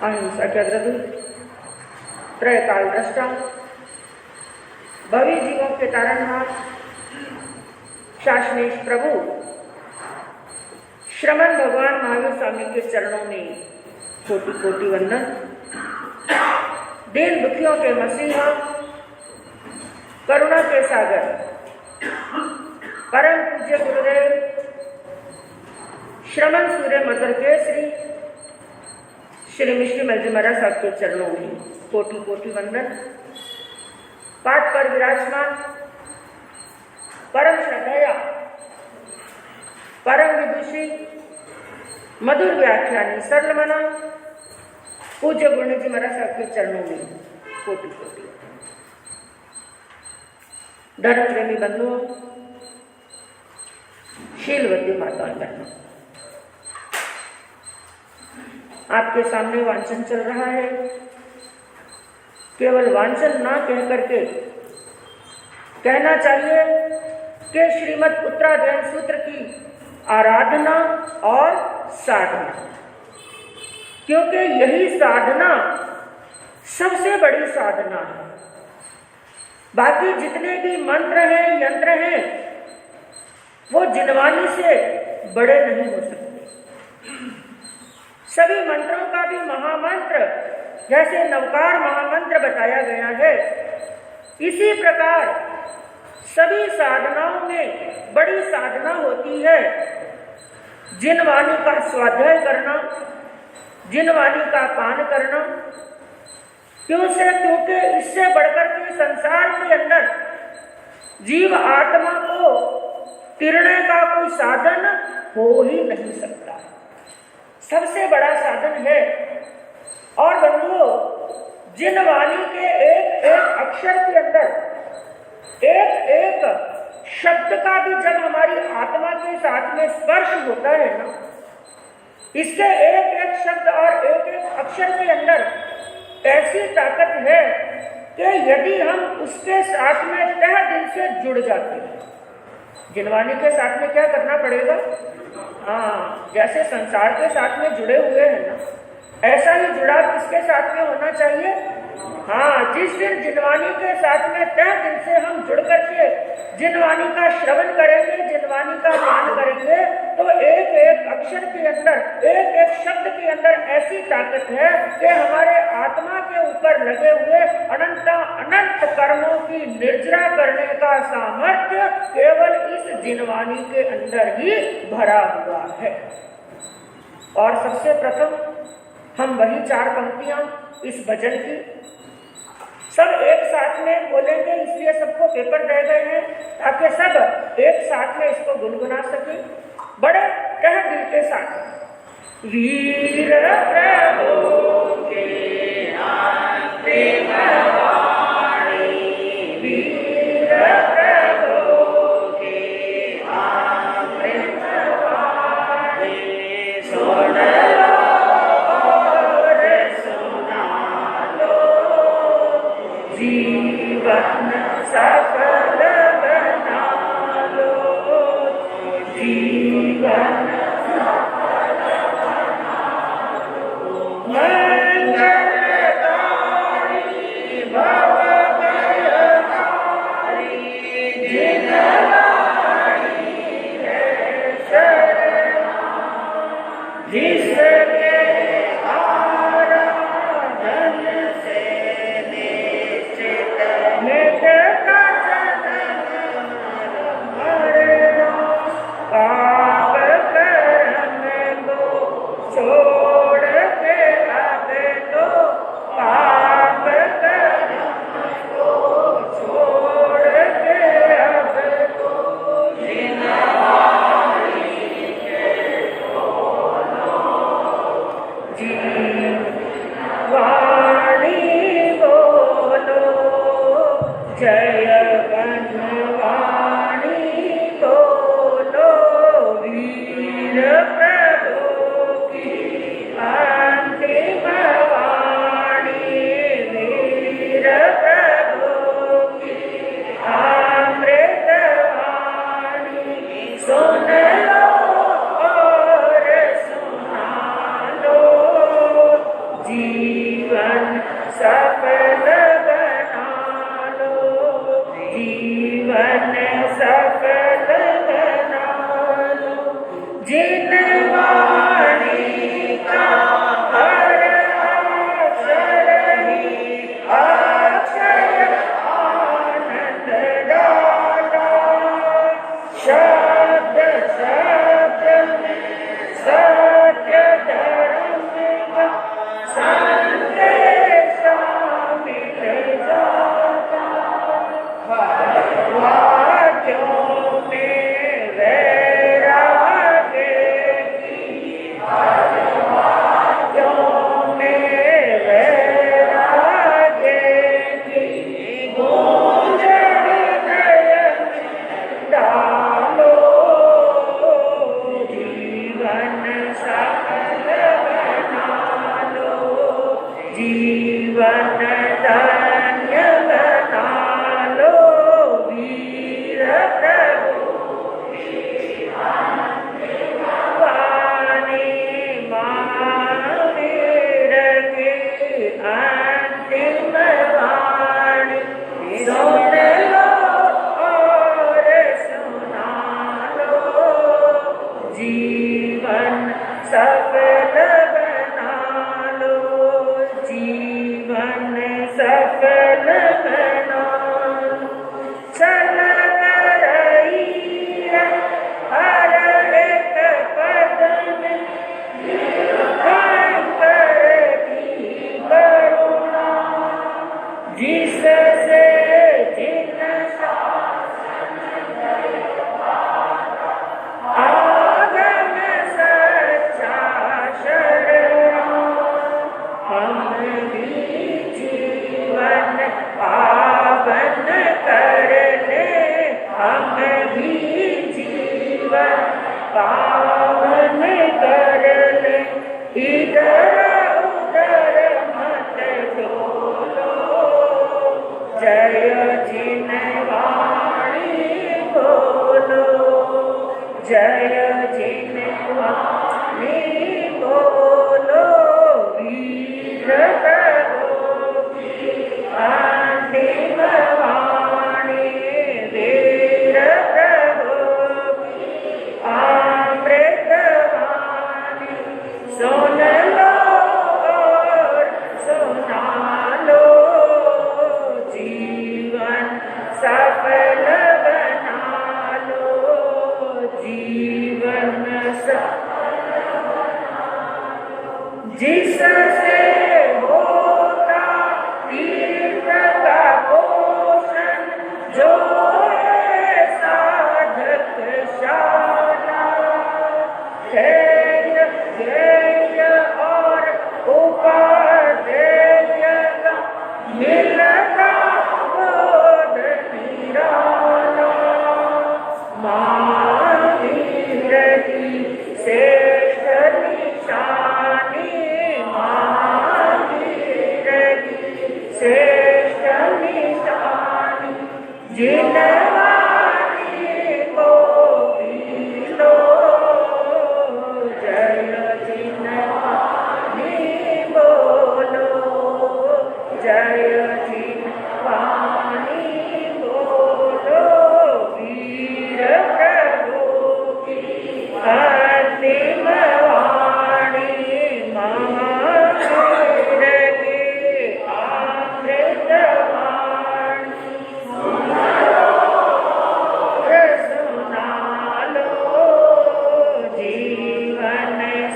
अहिंसा के अग्रदूत, त्रयकाल दृष्टा, भवी जीवों के तारणहार, शासनेश प्रभु श्रमण भगवान महावीर स्वामी के चरणों में कोटि कोटि वंदन। दीन दुखियों के मसीहा, करुणा के सागर, परम पूज्य गुरुदेव श्रमण सूर्य मदर केसरी श्री मिश्री मलजी महाराज साहब के चरणों में कोटि कोटि वंदन। पाठ पर विराजमान परम श्रद्धेया, परम विदुषी, मधुर व्याख्यानी, सरल मना पूज्य गुरु जी महाराज साहब के चरणों में कोटि कोटि। धर्म प्रेमी बंधुओं, शीलवती माताओं बहनों, आपके सामने वांचन चल रहा है। केवल वांचन ना कह करके कहना चाहिए कि श्रीमद् उत्तराध्ययन सूत्र की आराधना और साधना, क्योंकि यही साधना सबसे बड़ी साधना है। बाकी जितने भी मंत्र हैं, यंत्र हैं, वो जिनवानी से बड़े नहीं हो सकते। सभी मंत्रों का भी महामंत्र, जैसे नवकार महामंत्र बताया गया है, इसी प्रकार सभी साधनाओं में बड़ी साधना होती है जिनवानी का स्वाध्याय करना, जिनवानी का पान करना। क्योंकि इससे बढ़कर के संसार के अंदर जीव आत्मा को तिरने का कोई साधन हो ही नहीं सकता। सबसे बड़ा साधन है। और बंधुओं, जिनवानी के एक एक अक्षर के अंदर एक एक शब्द का भी जब हमारी आत्मा के साथ में स्पर्श होता है ना, इसके एक एक शब्द और एक एक अक्षर के अंदर ऐसी ताकत है कि यदि हम उसके साथ में तह दिल से जुड़ जाते हैं। जिनवानी के साथ में क्या करना पड़ेगा? हाँ, जैसे संसार के साथ में जुड़े हुए हैं ना, ऐसा ही जुड़ाव किसके साथ में होना चाहिए? हाँ, जिस दिन जिनवानी के साथ में तह दिल से हम जुड़ करके जिनवानी का श्रवण करेंगे, जिनवानी का पान करेंगे, तो एक एक अक्षर के अंदर, एक एक शब्द के अंदर ऐसी ताकत है कि हमारे आत्मा के ऊपर लगे हुए अनंत कर्मों की निर्जरा करने का सामर्थ्य केवल इस जिनवानी के अंदर ही भरा हुआ है। और सबसे प्रथम हम वही 4 पंक्तियां इस भजन की सब एक साथ में बोलेंगे, इसलिए सबको पेपर दे गए हैं ताकि सब एक साथ में इसको गुनगुना सके बड़े तह दिल के साथ। वीर प्रभु के अंतिम वाणी, वीर प्रभु के अंतिम वाणी, सुन जीवन सफल बना लो, जीवन सफल बना लो। मंगलकारी भवभयहारी, जिनवाणी है शरणा, जिसके आराधन से पाप कर्म को छोड़ के अब तो, पाप कर्म को छोड़ के अब सफल बना लो। जिन वाणी का हर अक्षर ही अक्षय आनंद डाला। शब्द शब्द में सत्य धर्म का संदेश मिल जाता। वाक्यों में वैराग्य की, वाक्यों में वैराग्य की गूंज हृदय में डालो। जीवन सफल बना लो। जीवन धन्य बना लो। वीर प्रभु वाणी महावीर की अंतिम वाणी सुन लो और सुना लो। जीवन सफल बना लो। जीवन सफल बना लो। चल रही है हर एक पद में भयंकर की करुणा। जिससे जिन आगम सच्चा शरण। हम भी जीवन पावन कर ले। हम भी जीवन पावन कर ले। इधर उधर मत डोलो। जय जिन वाणी बोलो। जय जिन वाणी बोलो। वीर प्रभु की अंतिम वाणी। वीर प्रभु की अमृत वाणी सुन लो और सुना लो। जीवन सफल बना लो। जीवन जिससे होता तीर्थ का पोषण। जो है साधक शाला। धैर्य ध्येय और उपादेय का मिलता बोध निराला। महावीर की श्रेष्ठ निशानी। महावीर की श्रेष्ठ निशानी। जिन वाणी को पी लो। जय जिन वाणी बोलो। जय जिन वाणी बोलो। वीर प्रभु की अंतिम वाणी। महावीर की अमृत वाणी सुना लो। जीवन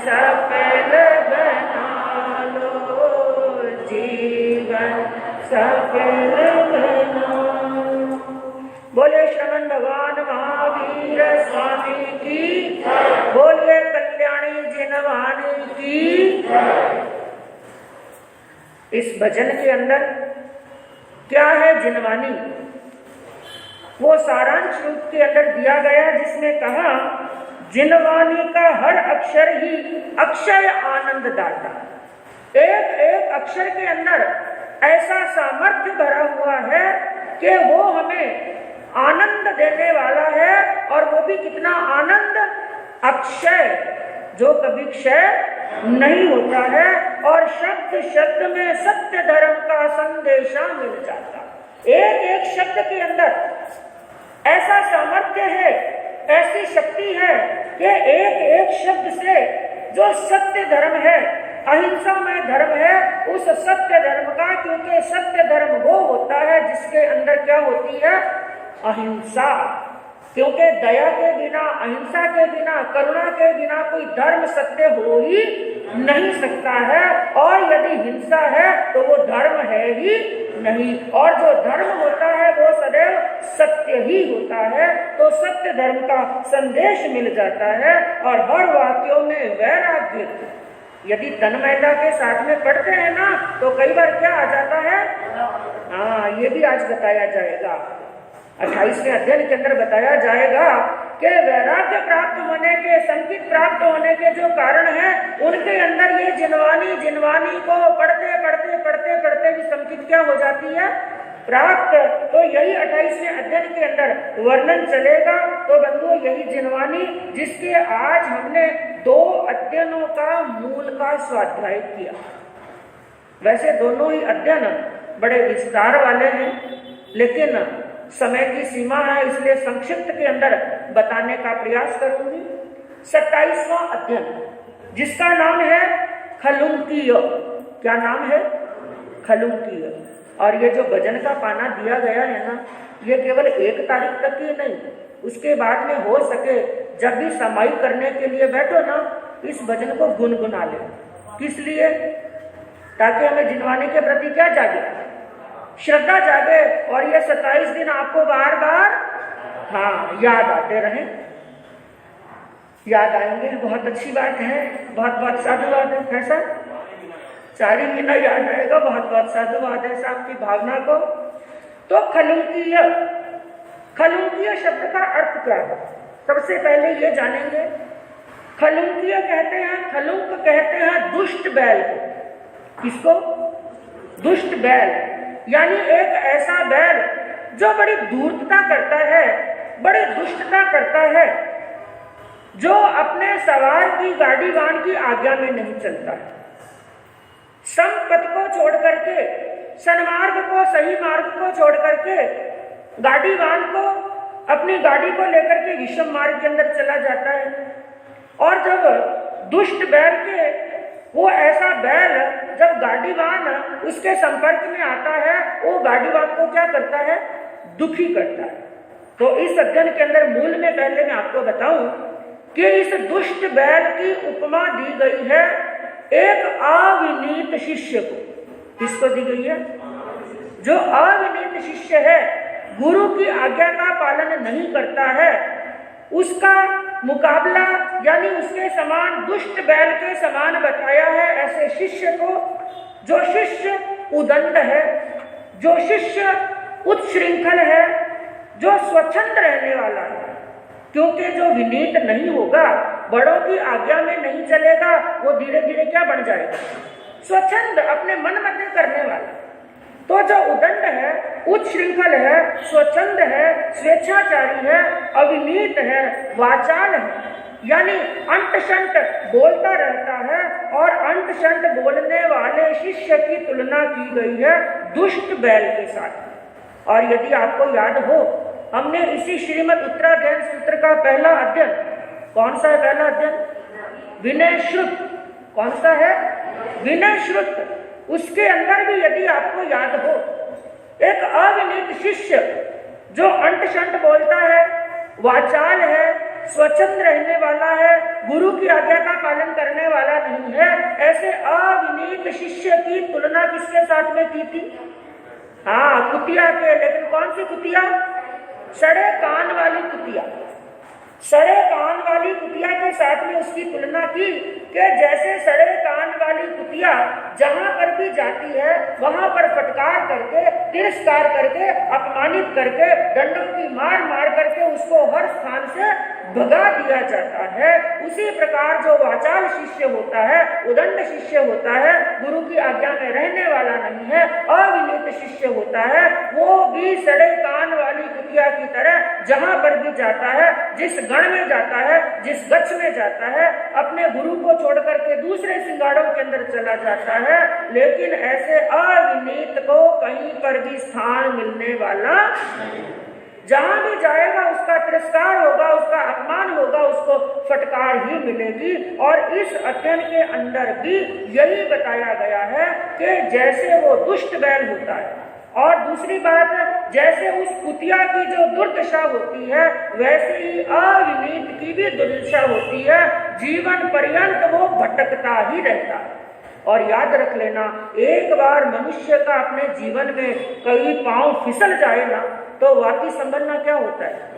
सफल बना लो। जीवन सफल बना। बोले श्रवण भगवान महावीर स्वामी की। बोलिए कल्याणी जिनवाणी की। इस भजन के अंदर क्या है जिनवाणी, वो सारांश रूप के अंदर दिया गया, जिसमें कहा जिनवाणी का हर अक्षर ही अक्षय आनंद दाता। एक एक अक्षर के अंदर ऐसा सामर्थ्य भरा हुआ है कि वो हमें आनंद देने वाला है। और वो भी कितना आनंद, अक्षय, जो कभी क्षय नहीं होता है। और शब्द शब्द में सत्य धर्म का संदेशा मिल जाता। एक एक शब्द के अंदर ऐसा सामर्थ्य ऐसी शक्ति है कि एक एक शब्द से जो सत्य धर्म है, अहिंसामय धर्म है, उस सत्य धर्म का, क्योंकि सत्य धर्म वो होता है जिसके अंदर क्या होती है? अहिंसा। क्योंकि दया के बिना, अहिंसा के बिना, करुणा के बिना कोई धर्म सत्य हो ही नहीं सकता है। और यदि हिंसा है तो वो धर्म है ही नहीं। और जो धर्म होता है वो सदैव सत्य ही होता है। तो सत्य धर्म का संदेश मिल जाता है। और हर वाक्यों में वैराग्य यदि तन्मयता के साथ में पढ़ते हैं ना, तो कई बार क्या आ जाता है? हाँ, ये भी आज बताया जाएगा। 28वें अध्ययन के अंदर बताया जाएगा कि वैराग्य प्राप्त होने के, संकित प्राप्त होने के जो कारण हैं, उनके अंदर ये जिनवानी को पढ़ते पढ़ते पढ़ते पढ़ते भी संकित क्या हो जाती है? प्राप्त। तो यही 28वें अध्ययन के अंदर वर्णन चलेगा। तो बंधुओं, यही जिनवानी जिसके आज हमने 2 अध्ययनों का मूल का स्वाध्याय किया। वैसे दोनों ही अध्ययन बड़े विस्तार वाले हैं, लेकिन समय की सीमा है, इसलिए संक्षिप्त के अंदर बताने का प्रयास करूंगी। 27वां अध्ययन जिसका नाम है खलुंकीय। क्या नाम है? खलुंकीय। और ये जो भजन का पाना दिया गया है ना, ये केवल 1 तारीख तक ही नहीं, उसके बाद में हो सके जब भी समाई करने के लिए बैठो ना, इस भजन को गुनगुना ले। किस लिए? ताकि हमें जिनवानी के प्रति क्या जागे? श्रद्धा जागे। और ये 27 दिन आपको बार बार याद आते रहें। याद आएंगे, बहुत अच्छी बात है, बहुत बहुत साधुवाद है। कैसा? 4 ही महीना याद आएगा, बहुत बहुत साधुवाद है साहब की भावना को। तो खलुंकीय, खलुंकीय शब्द का अर्थ क्या है? सबसे पहले ये जानेंगे। खलुंकीय कहते हैं, खलुंक कहते हैं दुष्ट बैल को। किसको? दुष्ट बैल, यानी एक ऐसा बैल जो बड़ी धूर्तता करता है, बड़ी दुष्टता करता है, जो अपने सवार की गाड़ी वाहन की आज्ञा में नहीं चलता है। संपत को छोड़ करके, सन्मार्ग को, सही मार्ग को छोड़ करके गाड़ी वाहन को, अपनी गाड़ी को लेकर के विषम मार्ग के अंदर चला जाता है। और जब दुष्ट बैल के, वो ऐसा बैल जब गाड़ीवान उसके संपर्क में आता है, वो गाड़ीवान को क्या करता है? दुखी करता है। तो इस अध्ययन के अंदर मूल में पहले मैं आपको बताऊं कि इस दुष्ट बैल की उपमा दी गई है एक अविनीत शिष्य को। किसको दी गई है? जो अविनीत शिष्य है, गुरु की आज्ञा का पालन नहीं करता है, उसका मुकाबला यानी उसके समान दुष्ट बैल के समान बताया है ऐसे शिष्य को। जो शिष्य उदंड है, जो शिष्य उत्श्रृंखल है, जो स्वच्छंद रहने वाला है। क्योंकि जो विनीत नहीं होगा, बड़ों की आज्ञा में नहीं चलेगा, वो धीरे धीरे क्या बन जाएगा? स्वच्छंद, अपने मन मत करने वाला। तो जो उदंड है, उत्श्रृंखल है, स्वच्छंद है, स्वेच्छाचारी है, अविनीत है, वाचाल है, यानी अंट शंट बोलता रहता है। और अंट शंट बोलने वाले शिष्य की तुलना की गई है दुष्ट बैल के साथ। और यदि आपको याद हो, हमने इसी श्रीमद् उत्तराध्ययन सूत्र का पहला अध्ययन, कौन सा है पहला अध्ययन? विनय श्रुत। कौन सा है? विनय श्रुत। उसके अंदर भी यदि आपको याद हो, एक अविनीत शिष्य जो अंट शंट बोलता है, वाचाल है, स्वच्छंद रहने वाला है, गुरु की आज्ञा का पालन करने वाला नहीं है, ऐसे अविनीत शिष्य की तुलना किसके साथ में की थी? कुतिया के। लेकिन कौन सी कुतिया? सड़े कान वाली कुतिया। सड़े कान वाली कुतिया के साथ में उसकी तुलना की कि जैसे सड़े कान वाली कुतिया जहां पर भी जाती है, वहां पर फटकार करके, तिरस्कार करके, अपमानित करके, डंडों की मार मार करके उसको हर स्थान से भगा दिया जाता है। उसी प्रकार जो वाचाल शिष्य होता है, उदंड शिष्य होता है, गुरु की आज्ञा में रहने वाला नहीं है, अविनीत शिष्य होता है, वो भी सड़े कान वाली कुतिया की तरह जहां पर भी जाता है, जिस गण में जाता है, जिस गच्छ में जाता है, अपने गुरु को छोड़ करके दूसरे सिंगाड़ों के अंदर चला जाता है। लेकिन ऐसे अविनीत को कहीं पर भी स्थान मिलने वाला नहीं। जहां भी जाएगा उसका तिरस्कार होगा, उसका अपमान होगा उसको फटकार ही मिलेगी। और इस अध्ययन के अंदर भी यही बताया गया है कि जैसे वो दुष्ट बैल होता है, और दूसरी बात जैसे उस कुतिया की जो दुर्दशा होती है, वैसे ही अविनीत की भी दुर्दशा होती है। जीवन पर्यंत वो भटकता ही रहता है। और याद रख लेना, एक बार मनुष्य का अपने जीवन में कई पांव फिसल जाए ना, तो वापिस संभलना क्या होता है,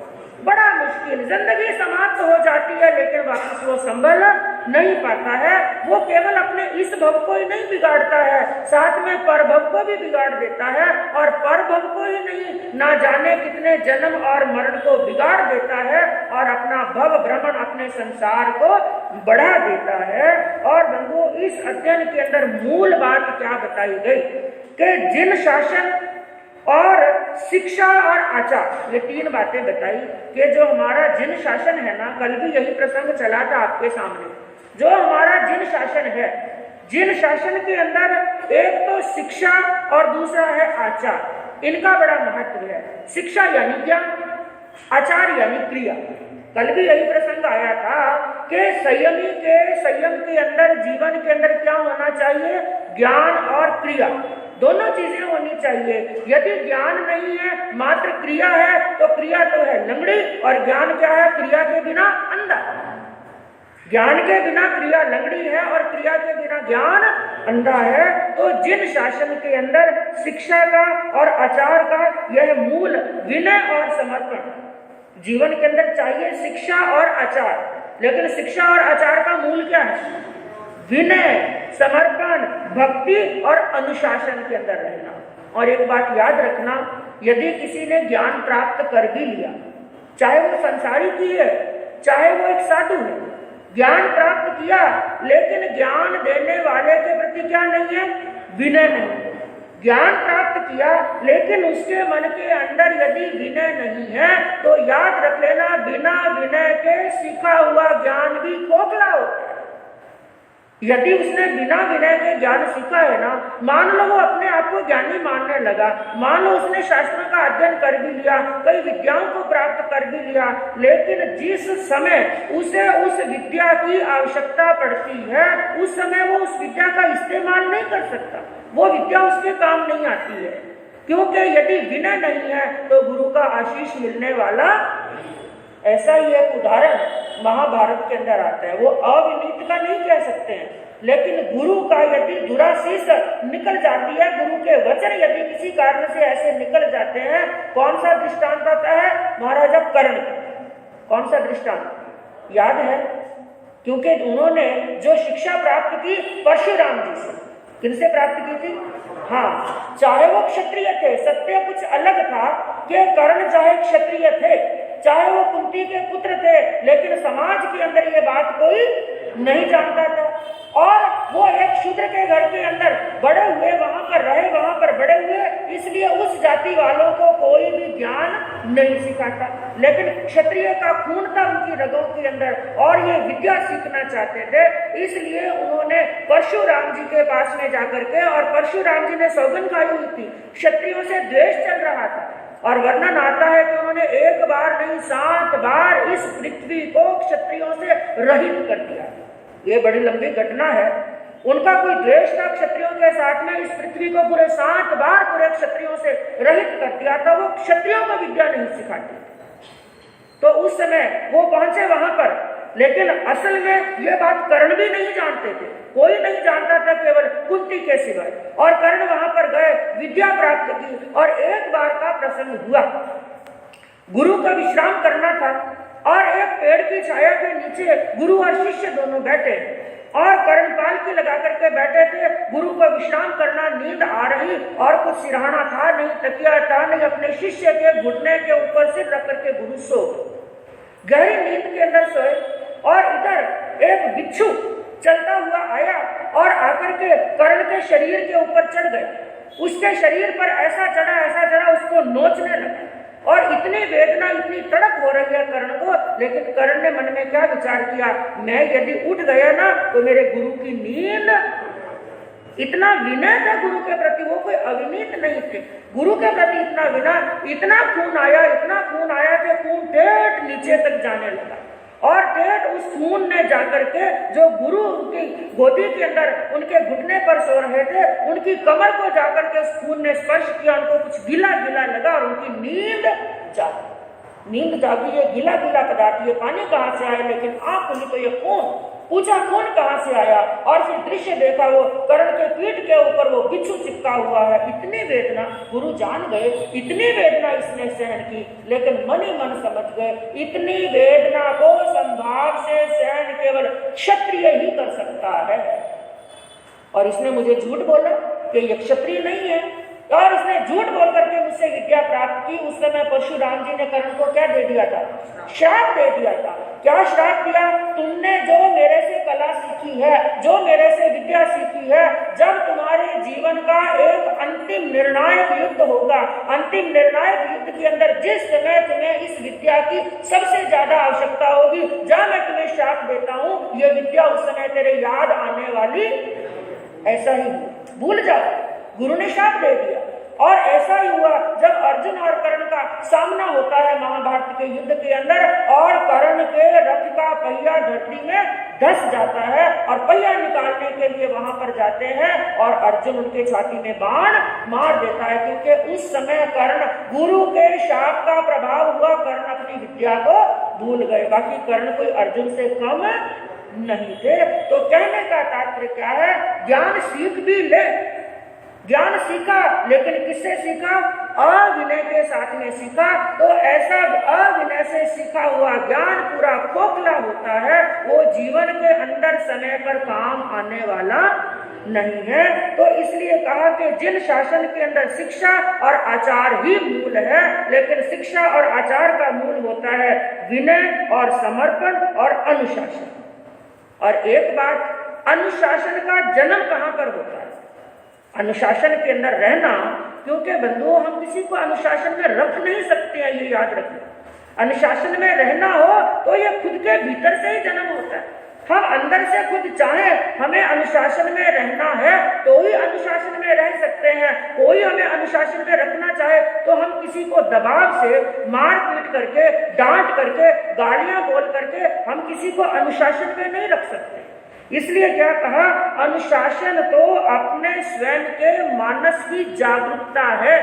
बड़ा मुश्किल। जिंदगी समाप्त हो जाती है, लेकिन वापस वो संभल नहीं पाता है। वो केवल अपने इस भव को ही नहीं बिगाड़ता है, साथ में परभव को भी बिगाड़ देता है। और परभव को ही नहीं, ना जाने कितने जन्म और मरण को बिगाड़ देता है, और अपना भव भ्रमण, अपने संसार को बढ़ा देता है। और बंधुओं, इस अध्ययन के अंदर मूल बात क्या बताई गई कि जिन शासन और शिक्षा और आचार, ये तीन बातें बताई कि जो हमारा जिन शासन है ना, कल भी यही प्रसंग चला था आपके सामने, जो हमारा जिन शासन है, जिन शासन के अंदर एक तो शिक्षा और दूसरा है आचार, इनका बड़ा महत्व है। शिक्षा यानी ज्ञान, आचार यानी क्रिया। कल भी यही प्रसंग आया था कि संयमी के संयम के अंदर, जीवन के अंदर क्या होना चाहिए, ज्ञान और क्रिया, दोनों चीजें होनी चाहिए। यदि ज्ञान नहीं है, मात्र क्रिया है, तो क्रिया तो है लंगड़ी, और ज्ञान क्या है, क्रिया के बिना अंधा। ज्ञान के बिना क्रिया लंगड़ी है, और क्रिया के बिना ज्ञान अंधा है। तो जिन शासन के अंदर शिक्षा का और आचार का यह मूल विनय और समर्पण, जीवन के अंदर चाहिए शिक्षा और आचार, लेकिन शिक्षा और आचार का मूल क्या है, विनय, समर्पण, भक्ति और अनुशासन के अंदर रहना। और एक बात याद रखना, यदि किसी ने ज्ञान प्राप्त कर भी लिया, चाहे वो संसारिक ही है, चाहे वो एक साधु है, ज्ञान प्राप्त किया, लेकिन ज्ञान देने वाले के प्रति क्या नहीं है, विनय नहीं। ज्ञान प्राप्त किया, लेकिन उसके मन के अंदर यदि विनय नहीं है, तो याद रख लेना, बिना विनय के सीखा हुआ ज्ञान भी खोखला होता है। यदि उसने बिना विनय के ज्ञान सीखा है ना, मान लो वो अपने आप को ज्ञानी मानने लगा, मान लो उसने शास्त्रों का अध्ययन कर भी लिया, कई विद्याओं को प्राप्त कर भी लिया, लेकिन जिस समय उसे उस विद्या की आवश्यकता पड़ती है, उस समय वो उस विद्या का इस्तेमाल नहीं कर सकता, वो विद्या उसके काम नहीं आती है। क्योंकि यदि विनय नहीं है तो गुरु का आशीष मिलने वाला। ऐसा ही एक उदाहरण महाभारत के अंदर आता है, वो अविनीत का नहीं कह सकते हैं, लेकिन गुरु का यदि दुराशीष निकल जाती है, गुरु के वचन यदि किसी कारण से ऐसे निकल जाते हैं, कौन सा दृष्टांत आता है, महाराजा कर्ण का। कौन सा दृष्टांत याद है, क्योंकि उन्होंने जो शिक्षा प्राप्त की परशुराम जी से, किनसे प्राप्त की थी, हाँ, चाहे वो क्षत्रिय थे, सत्य कुछ अलग था कि कर्ण चाहे क्षत्रिय थे, चाहे वो कुंती के पुत्र थे, लेकिन समाज के अंदर ये बात कोई नहीं जानता था। और वो एक शूद्र के घर के अंदर बड़े हुए, वहां पर रहे, वहां पर बड़े हुए, इसलिए उस जाति वालों को कोई भी ज्ञान नहीं सिखाता। लेकिन क्षत्रिय का खून था उनकी रगों के अंदर, और ये विद्या सीखना चाहते थे, इसलिए उन्होंने परशुराम जी के पास में जाकर के, और परशुराम जी ने सौगंध खाई हुई थी, क्षत्रियों से द्वेष चल रहा था, और वर्णन आता है कि उन्होंने एक बार नहीं 7 बार इस पृथ्वी को क्षत्रियों से रहित कर दिया। ये बड़ी लंबी घटना है। उनका कोई द्वेष था क्षत्रियों के साथ में, इस पृथ्वी को पूरे 7 बार पूरे क्षत्रियों से रहित कर दिया था। वो क्षत्रियों को विद्या नहीं सिखाते। तो उस समय वो पहुंचे वहां पर, लेकिन असल में ये बात कर्ण भी नहीं जानते थे, कोई नहीं जानता था केवल कुंती के सिवाय। और कर्ण वहां पर गए, विद्या प्राप्त की, और एक बार का प्रसंग हुआ, गुरु का विश्राम करना था, और एक पेड़ की छाया के नीचे गुरु और शिष्य दोनों बैठे, और कर्णपाल की लगा करके बैठे थे। गुरु को विश्राम करना, नींद आ रही, और कुछ सिरहाना था नहीं, तकिया था नहीं, अपने शिष्य के घुटने के ऊपर सिर रख करके गुरु सो गहरी नींद के अंदर सोए। और इधर एक बिच्छू चलता हुआ आया और आकर के कर्ण के शरीर के ऊपर चढ़ गए, उसके शरीर पर ऐसा चढ़ा उसको नोचने लगा, और इतनी वेदना, इतनी तड़प हो रही है कर्ण को। लेकिन कर्ण ने मन में क्या विचार किया, मैं यदि उठ गया ना तो मेरे गुरु की नींद, इतना विनय था गुरु के प्रति, वो कोई अविनीत नहीं थे, गुरु के प्रति इतना विनय, इतना खून आया कि खून ठेठ नीचे तक जाने लगा। और डेढ़ उस खून ने जाकर के जो गुरु उनकी गोदी के अंदर उनके घुटने पर सो रहे थे, उनकी कमर को जाकर के उस खून ने स्पर्श किया, उनको कुछ गीला गीला लगा और उनकी नींद जागी। नींद जागी, ये गीला गीला पदार्थ, ये पानी कहाँ से आया? लेकिन आंख खुली तो ये खून। पूछा खून कहाँ से आया? और फिर दृश्य देखा, वो कर्ण के पीठ के ऊपर वो बिच्छू चिपका हुआ है। इतनी वेदना गुरु जान गए, इतनी वेदना इसने सहन की, लेकिन मन ही मन समझ गए इतनी वेदना को संभाव से सहन केवल क्षत्रिय ही कर सकता है। और इसने मुझे झूठ बोला कि ये क्षत्रिय नहीं है, और इसने झूठ बोल करके मुझसे विद्या प्राप्त की। उस समय परशुराम जी ने कर्ण को क्या दे दिया था? श्राप दे दिया था। क्या श्राप दिया? तुमने जो मेरे से कला सीखी है, जो मेरे से विद्या सीखी है, जब तुम्हारे जीवन का एक अंतिम निर्णायक युद्ध होगा, अंतिम निर्णायक युद्ध के अंदर जिस समय तुम्हें इस विद्या की सबसे ज्यादा आवश्यकता होगी, जब मैं तुम्हें श्राप देता हूँ, ये विद्या उस समय तेरे याद आने वाली। ऐसा ही भूल जाओ, गुरु ने शाप दे दिया। और ऐसा ही हुआ जब अर्जुन और कर्ण का सामना होता है महाभारत के युद्ध के अंदर, और कर्ण के रथ का पहिया धरती में धस जाता है और पहिया निकालने के लिए वहां पर जाते हैं, और अर्जुन उनके छाती में बाण मार देता है, क्योंकि उस समय कर्ण गुरु के शाप का प्रभाव हुआ, कर्ण अपनी विद्या को भूल गए। बाकी कर्ण कोई अर्जुन से कम नहीं थे। तो कहने का तात्पर्य क्या है? ज्ञान सीख भी ले, ज्ञान सीखा, लेकिन किससे सीखा? अविनय के साथ में सीखा। तो ऐसा अविनय से सीखा हुआ ज्ञान पूरा खोखला होता है, वो जीवन के अंदर समय पर काम आने वाला नहीं है। तो इसलिए कहा कि जिन शासन के अंदर शिक्षा और आचार ही मूल है, लेकिन शिक्षा और आचार का मूल होता है विनय और समर्पण और अनुशासन। और एक बात, अनुशासन का जन्म कहाँ पर होता है? अनुशासन के अंदर रहना, क्योंकि बंधुओं हम किसी को अनुशासन में रख नहीं सकते हैं, ये याद रखना। अनुशासन में रहना हो तो ये खुद के भीतर से ही जन्म होता है। हम अंदर से खुद चाहें हमें अनुशासन में रहना है तो ही अनुशासन में रह सकते हैं। कोई हमें अनुशासन में रखना चाहे तो हम किसी को दबाव से मार पीट करके, डांट करके, गालियां बोल करके हम किसी को अनुशासन में नहीं रख सकते। इसलिए क्या कहा? अनुशासन तो अपने स्वयं के मानस की जागरूकता है।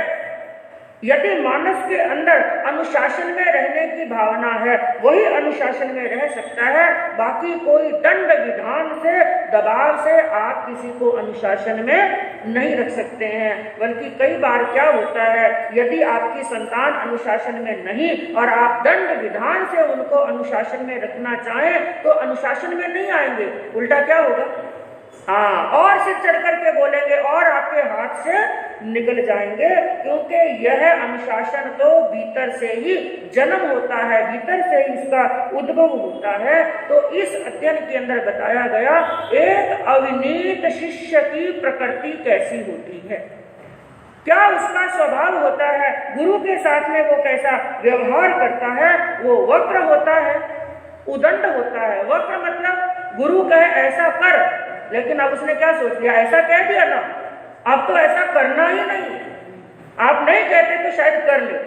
यदि मानस के अंदर अनुशासन में रहने की भावना है, वही अनुशासन में रह सकता है। बाकी कोई दंड विधान से, दबाव से आप किसी को अनुशासन में नहीं रख सकते हैं। बल्कि कई बार क्या होता है, यदि आपकी संतान अनुशासन में नहीं और आप दंड विधान से उनको अनुशासन में रखना चाहें तो अनुशासन में नहीं आएंगे। उल्टा क्या होगा? हाँ, और सिर चढ़ करके बोलेंगे और आपके हाथ से निकल जाएंगे, क्योंकि यह अनुशासन तो भीतर से ही जन्म होता है, भीतर से ही इसका उद्भव होता है। तो इस अध्ययन के अंदर बताया गया एक अविनीत शिष्य की प्रकृति कैसी होती है, क्या उसका स्वभाव होता है, गुरु के साथ में वो कैसा व्यवहार करता है। वो वक्र होता है, उदंड होता है। वक्र मतलब गुरु कहे ऐसा कर, लेकिन अब उसने क्या सोच लिया, ऐसा कह दिया ना, अब तो ऐसा करना ही नहीं। आप नहीं कहते तो शायद कर ले,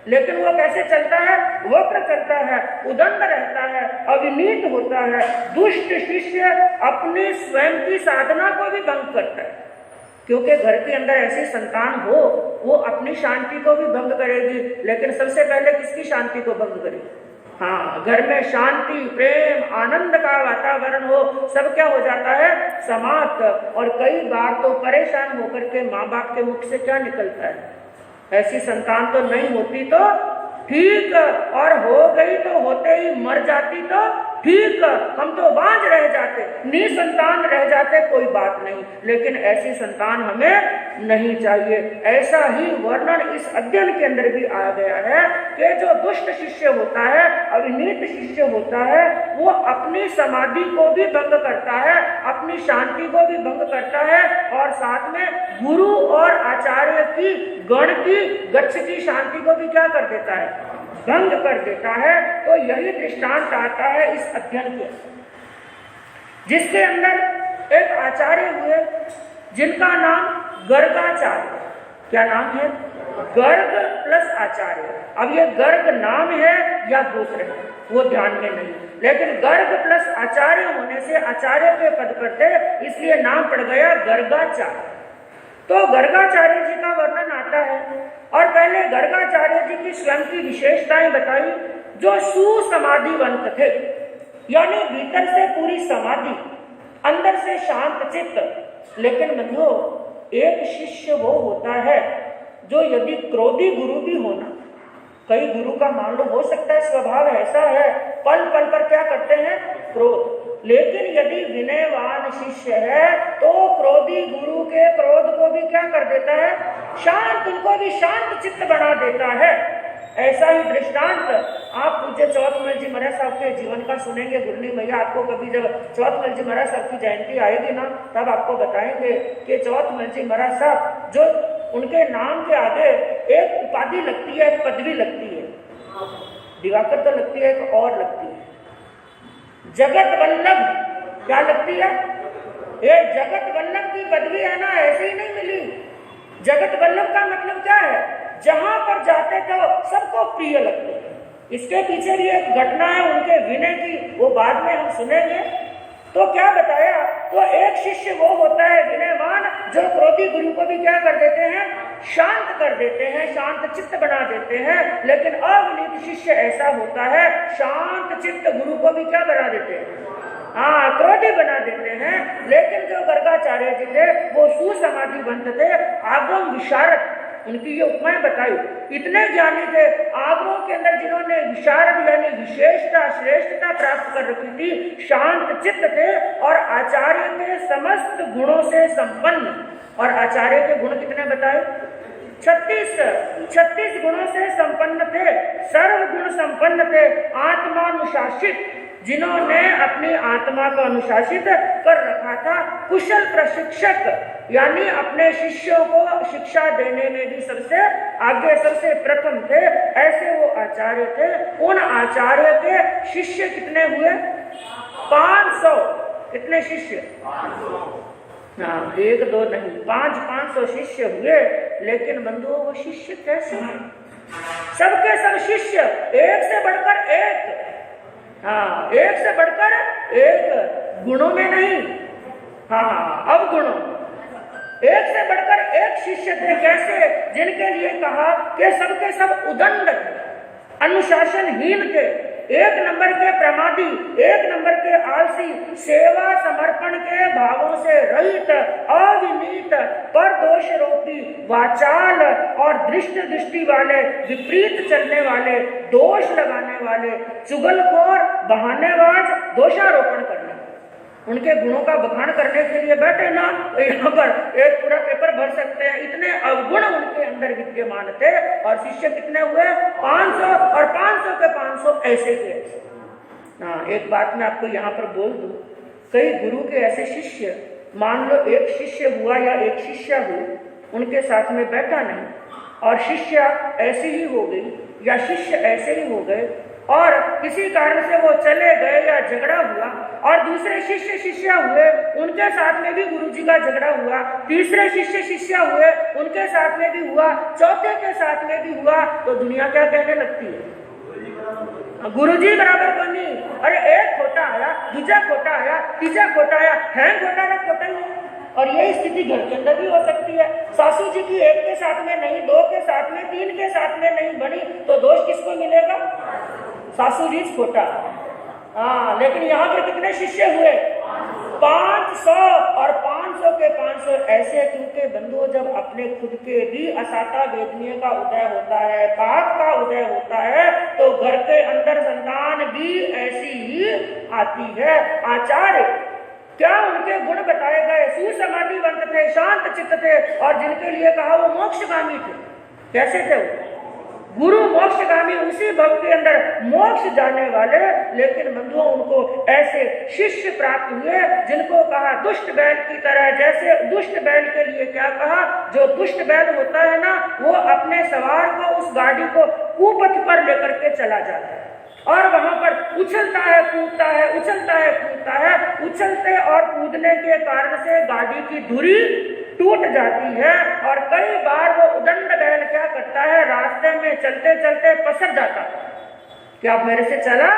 लेकिन वो कैसे चलता है? वक्र चलता है, उदंड रहता है, अविनीत होता है। दुष्ट शिष्य अपनी स्वयं की साधना को भी भंग करता है, क्योंकि घर के अंदर ऐसी संतान हो वो अपनी शांति को भी भंग करेगी, लेकिन सबसे पहले किसकी शांति को भंग करेगी? हाँ, घर में शांति, प्रेम, आनंद का वातावरण हो, सब क्या हो जाता है? समाप्त। और कई बार तो परेशान होकर के माँ बाप के मुख से क्या निकलता है? ऐसी संतान तो नहीं होती तो ठीक, और हो गई तो होते ही मर जाती तो ठीक, हम तो बांझ रह जाते, निसंतान रह जाते, कोई बात नहीं, लेकिन ऐसी संतान हमें नहीं चाहिए। ऐसा ही वर्णन इस अध्ययन के अंदर भी आ गया है कि जो दुष्ट शिष्य होता है, अविनीत शिष्य होता है, वो अपनी समाधि को भी भंग करता है, अपनी शांति को भी भंग करता है, और साथ में गुरु और आचार्य की गण की गच्छ की शांति को भी क्या कर देता है? भंग कर देता है। तो यही दृष्टांत आता है इस अध्ययन के, जिसके अंदर एक आचार्य हुए जिनका नाम गर्गाचार्य। क्या नाम है? गर्ग प्लस आचार्य। अब ये गर्ग नाम है या गोत्र है वो ध्यान में नहीं, लेकिन गर्ग प्लस आचार्य होने से आचार्य के पद पर थे, इसलिए नाम पड़ गया गर्गाचार्य। तो गर्गाचार्य जी का वर्णन आता है, और पहले गर्गाचार्य जी की स्वयं की विशेषताएं बताई, जो सुसमाधिवंत थे, यानी भीतर से पूरी समाधि, अंदर से शांत चित्त। लेकिन बंधुओं, एक शिष्य वो होता है जो यदि क्रोधी गुरु भी होना, कई गुरु का मान लो हो सकता है स्वभाव ऐसा है, पल पल पर क्या करते हैं, क्रोध, लेकिन यदि विनयवान शिष्य है तो क्रोधी गुरु के क्रोध को भी क्या कर देता है, शांत, उनको भी शांत चित्त बना देता है। ऐसा ही दृष्टांत आप पूज्य चौथमल जी महाराज साहब के जीवन का सुनेंगे। गुरनी भैया आपको कभी जब चौथमल जी महाराज साहब की जयंती आएगी ना, तब आपको बताएंगे कि चौथमल जी महाराज साहब, जो उनके नाम के आगे एक उपाधि लगती है, एक पदवी लगती है, दिवाकर तो लगती है, एक और लगती है, जगत वल्लभ। क्या लगती है? ये जगत वल्लभ की पदवी है ना, ऐसे ही नहीं मिली। जगत वल्लभ का मतलब क्या है? जहां पर जाते तो सबको प्रिय लगते हैं। इसके पीछे भी एक घटना है उनके विनय की, वो बाद में हम सुनेंगे। तो क्या बताया, तो एक शिष्य वो होता है विनयवान, जो क्रोधी गुरु को भी क्या कर देते हैं, शांत कर देते हैं, शांत चित्त बना देते हैं। लेकिन अविनीत शिष्य ऐसा होता है, शांत चित्त गुरु को भी क्या बना देते हैं, हाँ, क्रोधी बना देते हैं। लेकिन जो गर्गाचार्य जी थे वो सुसमाधिवंत थे, आगम विशारद, उनकी ये उपमाएं बताई। इतने ज्ञानी थे, आगमों के अंदर जिन्होंने विशारद यानी विशेषता, श्रेष्ठता प्राप्त कर रखी थी, शांत चित्त थे और आचार्य के समस्त गुणों से संपन्न। और आचार्य के गुण कितने बताए? 36 गुणों से संपन्न थे, सर्व गुण संपन्न थे, आत्मानुशासित, जिन्होंने अपनी आत्मा को अनुशासित कर रखा था, कुशल प्रशिक्षक, यानी अपने शिष्यों को शिक्षा देने में भी सबसे आगे, सबसे प्रथम थे, ऐसे वो आचार्य थे। उन आचार्य के शिष्य कितने हुए? 500। कितने शिष्य? हाँ, 1 2 नहीं, 500 शिष्य हुए। लेकिन बंधुओं, वो शिष्य कैसे हैं? सबके सब शिष्य, एक से बढ़कर एक, हाँ, एक से बढ़कर एक, गुणों में नहीं, हाँ, अब गुणों, एक से बढ़कर एक शिष्य थे। कैसे? जिनके लिए कहा कि सबके सब उदंड थे, अनुशासनहीन थे, 1 नंबर के प्रमादी, 1 नंबर के आलसी, सेवा समर्पण के भावों से रहित, अविनीत, पर दोष रोपी, वाचाल और दृष्ट दृष्टि वाले, विपरीत चलने वाले, दोष लगाने वाले, चुगलखोर, बहानेबाज, दोषारोपण करने। उनके गुणों का बखान करने के लिए बैठे ना, तो यहाँ पर एक पूरा पेपर भर सकते हैं, इतने अवगुण उनके अंदर विद्यमान थे। और शिष्य कितने हुए? 500, और 500 के 500 ऐसे के ऐसे। हाँ, एक बात मैं आपको यहाँ पर बोल दूं, कई गुरु के ऐसे शिष्य, मान लो एक शिष्य हुआ या एक शिष्या हुई, उनके साथ में बैठा नहीं, और शिष्या ऐसी ही हो गई या शिष्य ऐसे ही हो गए, और किसी कारण से वो चले गए या झगड़ा हुआ, और दूसरे शिष्य शिष्या हुए, उनके साथ में भी गुरुजी का झगड़ा हुआ, तीसरे शिष्य शिष्या हुए, उनके साथ में भी हुआ, चौथे के साथ में भी हुआ, तो दुनिया क्या कहने लगती है? गुरुजी बराबर बनी। अरे एक खोटा आया, दूसरा खोटा आया, तीसरा खोटा आया, है खोटा ना खोटा ही। और यही स्थिति घर के अंदर भी हो सकती है। सासू जी की 1 के साथ में नहीं, 2 के साथ में, 3 के साथ में नहीं बनी, तो दोष किसको मिलेगा? सासू जी खोटा। हाँ, लेकिन यहाँ पर कितने शिष्य हुए? 500, और 500 के 500 ऐसे, क्योंकि बंधुओं, जब अपने खुद के भी असाता वेदनीय का उदय होता है, पाप का उदय होता है, तो घर के अंदर संतान भी ऐसी ही आती है। आचार्य क्या उनके गुण बताए गए? सुसमाधिवंत थे, शांत चित्त थे, और जिनके लिए कहा वो मोक्षगामी थे। कैसे थे वो? गुरु मोक्षगामी, उसी भव के अंदर मोक्ष जाने वाले। लेकिन बंधुओं, उनको ऐसे शिष्य प्राप्त हुए जिनको कहा दुष्ट बैल की तरह। जैसे दुष्ट बैल के लिए क्या कहा? जो दुष्ट बैल होता है ना, वो अपने सवार को, उस गाड़ी को कुपथ पर लेकर के चला जाता है, और वहां पर उछलता है, कूदता है, उछलता है, कूदता है। उछलते और कूदने के कारण से गाड़ी की धुरी टूट जाती है, और कई बार वो उदंड बैल क्या करता है, रास्ते में चलते चलते पसर जाता कि अब मेरे से चला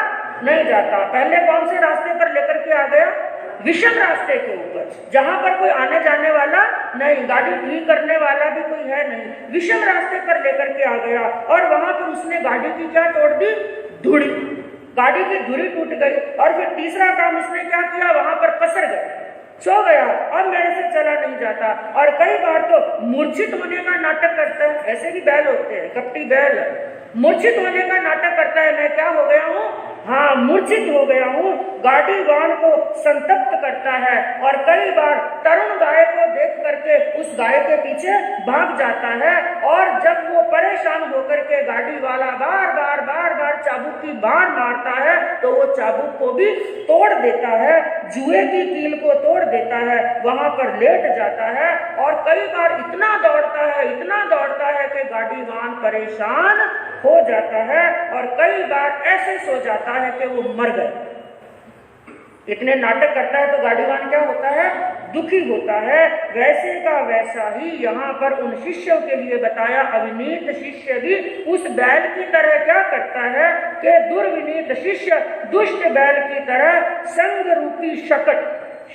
नहीं जाता। पहले कौन से रास्ते पर लेकर के आ गया, विषम रास्ते के ऊपर, जहां पर कोई आने जाने वाला नहीं, गाड़ी ठीक करने वाला भी कोई है नहीं, विषम रास्ते पर लेकर के आ गया। और वहां पर उसने गाड़ी की क्या तोड़ दी, धुरी, गाड़ी की धुरी टूट गई। और फिर तीसरा काम उसने क्या किया, वहां पर पसर गया, सो गया, अब मेरे से चला नहीं जाता। और कई बार तो मूर्छित होने का नाटक करता है, ऐसे भी बैल होते हैं, कपटी बैल, मूर्छित होने का नाटक करता है, मैं क्या हो गया हूँ, हाँ मूर्छित हो गया हूँ, गाड़ीवान को संतप्त करता है। और कई बार तरुण गाय को देख करके उस गाय के पीछे भाग जाता है। और जब वो परेशान होकर के गाड़ी वाला बार बार चाबुक की बाण मारता है तो वो चाबुक को भी तोड़ देता है, जुए की कील को तोड़ देता है, वहां पर लेट जाता है। और कई बार इतना दौड़ता है कि गाड़ीवान परेशान हो जाता है और कई बार ऐसे सो जाता है कि वो मर गए। इतने नाटक करता है तो गाड़ीवान क्या होता है, दुखी होता है। वैसे का वैसा ही यहाँ पर उन शिष्यों के लिए बताया, अविनीत शिष्य भी उस बैल की तरह क्या करता है कि दुर्विनीत शिष्य दुष्ट बैल की तरह संग रूपी शकट,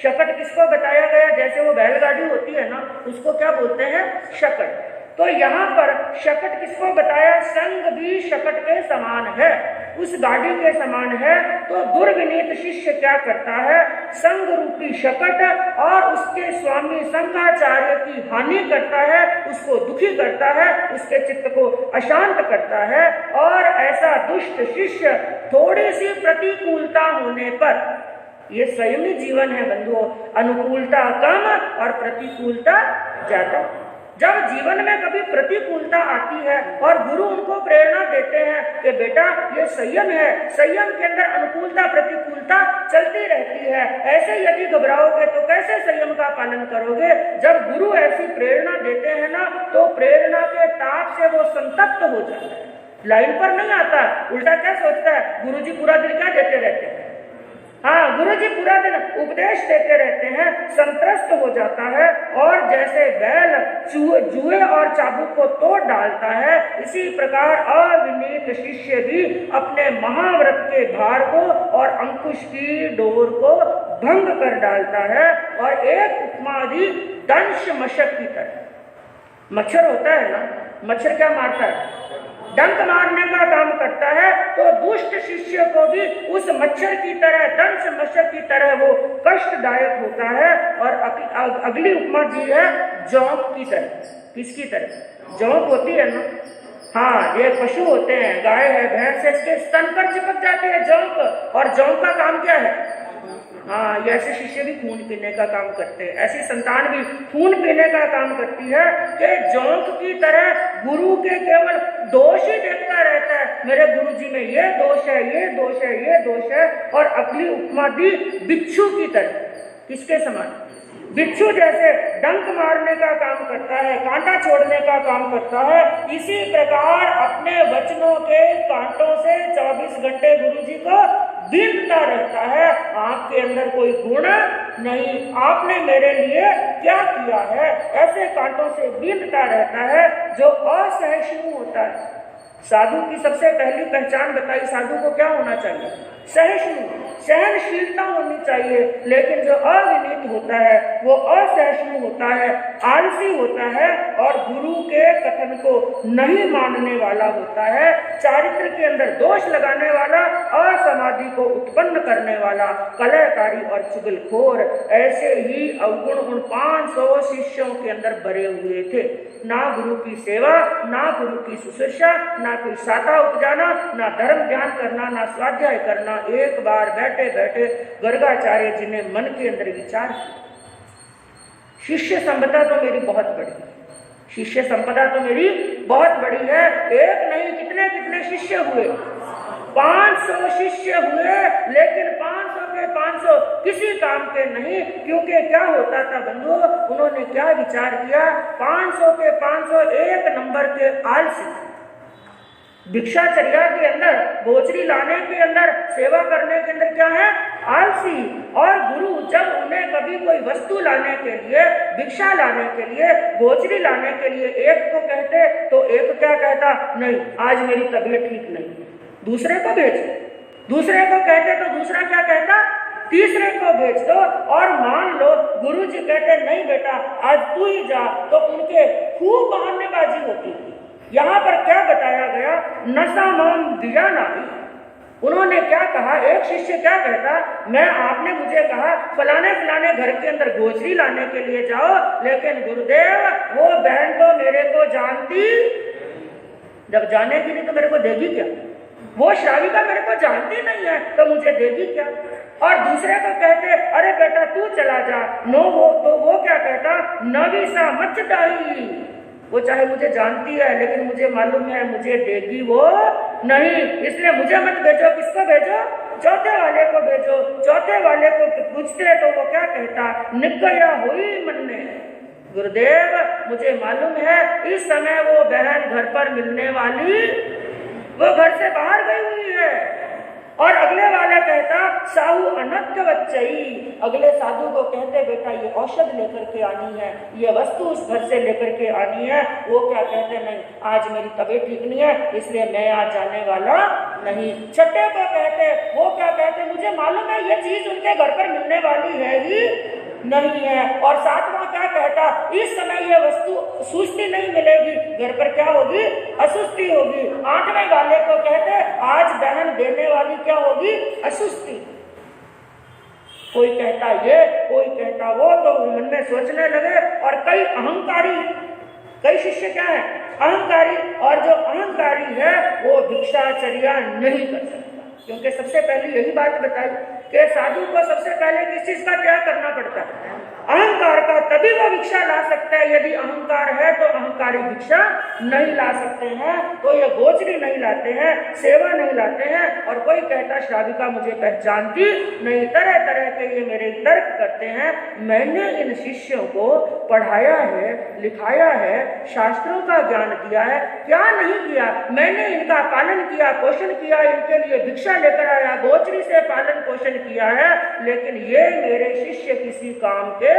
शकट किसको बताया गया, जैसे वो बैलगाड़ी होती है ना, उसको क्या बोलते हैं, शकट। तो यहाँ पर शकट किसको बताया, संग भी शकट के समान है, उस गाड़ी के समान है। तो दुर्विनीत शिष्य क्या करता है, संग रूपी शकट और उसके स्वामी संघाचार्य की हानि करता है, उसको दुखी करता है, उसके चित्त को अशांत करता है। और ऐसा दुष्ट शिष्य थोड़ी सी प्रतिकूलता होने पर, ये संयमी जीवन है बंधुओं, अनुकूलता कम और प्रतिकूलता ज्यादा। जब जीवन में कभी प्रतिकूलता आती है और गुरु उनको प्रेरणा देते हैं कि बेटा ये संयम है, संयम के अंदर अनुकूलता प्रतिकूलता चलती रहती है, ऐसे यदि घबराओगे तो कैसे संयम का पालन करोगे। जब गुरु ऐसी प्रेरणा देते हैं ना तो प्रेरणा के ताप से वो संतप्त हो जाता है, लाइन पर नहीं आता, उल्टा क्या सोचता है, गुरुजी पूरा दिन क्या देते रहते हैं, हाँ गुरुजी पूरा दिन उपदेश देते रहते हैं, संत्रस्त हो जाता है। और जैसे बैल जुए और चाबुक को तोड़ डालता है, इसी प्रकार अविनीत शिष्य भी अपने महाव्रत के भार को और अंकुश की डोर को भंग कर डालता है। और एक उपमा दी दंश मशक की तरह। मच्छर होता है ना, मच्छर क्या मारता है, डंक मारने का काम करता है। तो दुष्ट शिष्य को भी उस मच्छर की तरह, दंश मच्छर की तरह वो कष्टदायक होता है। और अगली उपमा दी है जौंक की तरह। किसकी तरह, जौंक होती है ना, हाँ ये पशु होते हैं, गाय है, भैंस है, इसके स्तन पर चिपक जाते हैं जौंक। और जौंक का काम क्या है, हाँ ये ऐसे शिष्य भी खून पीने का काम करते हैं, ऐसी संतान भी खून पीने का काम करती है कि जौंक की तरह गुरु के केवल दोष ही देखता रहता है, मेरे गुरुजी में ये दोष है, ये दोष है, ये दोष है। और अगली उपमा दी बिच्छू की तरह। किसके समान, बिच्छू जैसे डंक मारने का काम करता है, कांटा छोड़ने का काम करता है, इसी प्रकार अपने वचनों के कांटों से 24 घंटे गुरुजी को बीतता रहता है। आपके अंदर कोई गुण नहीं, आपने मेरे लिए क्या किया है, ऐसे कांटों से बीतता रहता है जो असहिष्णु होता है। साधु की सबसे पहली पहचान बताई, साधु को क्या होना चाहिए, सहिष्णु, सहनशीलता होनी चाहिए। लेकिन जो अविनीत होता है वो असहिष्णु होता है, आलसी होता है और गुरु के कथन को नहीं मानने वाला होता है, चारित्र के अंदर दोष लगाने वाला, असमाधि को उत्पन्न करने वाला, कलहकारी और चुगलखोर। ऐसे ही अवगुण उन 500 शिष्यों के अंदर भरे हुए थे। ना गुरु की सेवा, ना गुरु की शुश्रूषा, ना कोई साधा उपजाना, ना धर्म ध्यान करना, ना स्वाध्याय करना। एक बार बैठे बैठे गर्गाचार्य जी ने मन के अंदर विचार किया, शिष्य संपदा तो मेरी बहुत बड़ी है, शिष्य संपदा तो मेरी बहुत बड़ी है। एक नहीं कितने कितने शिष्य हुए, 500 शिष्य हुए, लेकिन 500 के 500 किसी काम के नहीं। क्योंकि क्या होता था बंधु, उन्होंने क्या विचार किया, 500 के 500 एक नंबर के आलसी। भिक्षाचर्या के अंदर, बोचरी लाने के अंदर, सेवा करने के अंदर क्या है, आलसी दासी और गुरु जब उन्हें कभी कोई वस्तु लाने के लिए, भिक्षा लाने के लिए, गोचरी लाने के लिए एक को कहते तो एक क्या कहता, नहीं आज मेरी तबीयत ठीक नहीं, दूसरे को भेज। दूसरे को कहते तो दूसरा क्या कहता, तीसरे को भेज दो। और मान लो गुरुजी कहते नहीं बेटा आज तू ही जा, तो उनके खूब बहानेबाजी होती थी। यहाँ पर क्या बताया गया, नशा माम दिया नाही। उन्होंने क्या कहा, एक शिष्य क्या कहता, मैं आपने मुझे कहा फलाने फलाने घर के अंदर गोचरी लाने के लिए जाओ, लेकिन गुरुदेव वो बहन तो मेरे को जानती, जब जानेगी नहीं तो मेरे को देगी क्या, वो श्राविका मेरे को जानती नहीं है तो मुझे देगी क्या। और दूसरे को कहते अरे बेटा तू चला जा, नो वो क्या कहता, नवी सा मच डाही, वो चाहे मुझे जानती है लेकिन मुझे मालूम है मुझे देगी वो नहीं, इसलिए मुझे मत भेजो। किसको भेजो, चौथे वाले को भेजो। चौथे वाले को पूछते तो वो क्या कहता, निकया हुई मन ने, गुरुदेव मुझे मालूम है इस समय वो बहन घर पर मिलने वाली, वो घर से बाहर गई हुई है। और अगले वाला कहता साहू अनत्य बच्चई, अगले साधु को कहते बेटा ये औषध लेकर के आनी है, ये वस्तु उस घर से लेकर के आनी है। वो क्या कहते, नहीं आज मेरी तबीयत ठीक नहीं है इसलिए मैं आज जाने वाला नहीं। छठे को कहते, वो क्या कहते, मुझे मालूम है ये चीज उनके घर पर मिलने वाली है ही नहीं है। और सातवां क्या कहता, इस समय ये वस्तु सुस्ती नहीं मिलेगी, घर पर क्या होगी, असुस्ती होगी। आठवें वाले को कहते आज बहन देने वाली क्या होगी, असुस्ती। कोई कहता ये, कोई कहता वो, तो मन में सोचने लगे। और कई अहंकारी, कई शिष्य क्या है, अहंकारी। और जो अहंकारी है वो भिक्षाचर्या नहीं कर सकता, क्योंकि सबसे पहले यही बात बताई कि साधु को सबसे पहले किस चीज का त्याग करना पड़ता है, अहंकार का, तभी वो भिक्षा ला सकता है। यदि अहंकार है तो अहंकारी भिक्षा नहीं ला सकते हैं, तो ये गोचरी नहीं लाते हैं, सेवा नहीं लाते हैं। और कोई कहता श्राविका मुझे पहचानती नहीं, तरह तरह के ये मेरे तर्क करते हैं। मैंने इन शिष्यों को पढ़ाया है, लिखाया है, शास्त्रों का ज्ञान दिया है, क्या नहीं किया, मैंने इनका पालन किया, पोषण किया, इनके लिए भिक्षा लेकर आया, गोचरी से पालन पोषण किया है, लेकिन ये मेरे शिष्य किसी काम के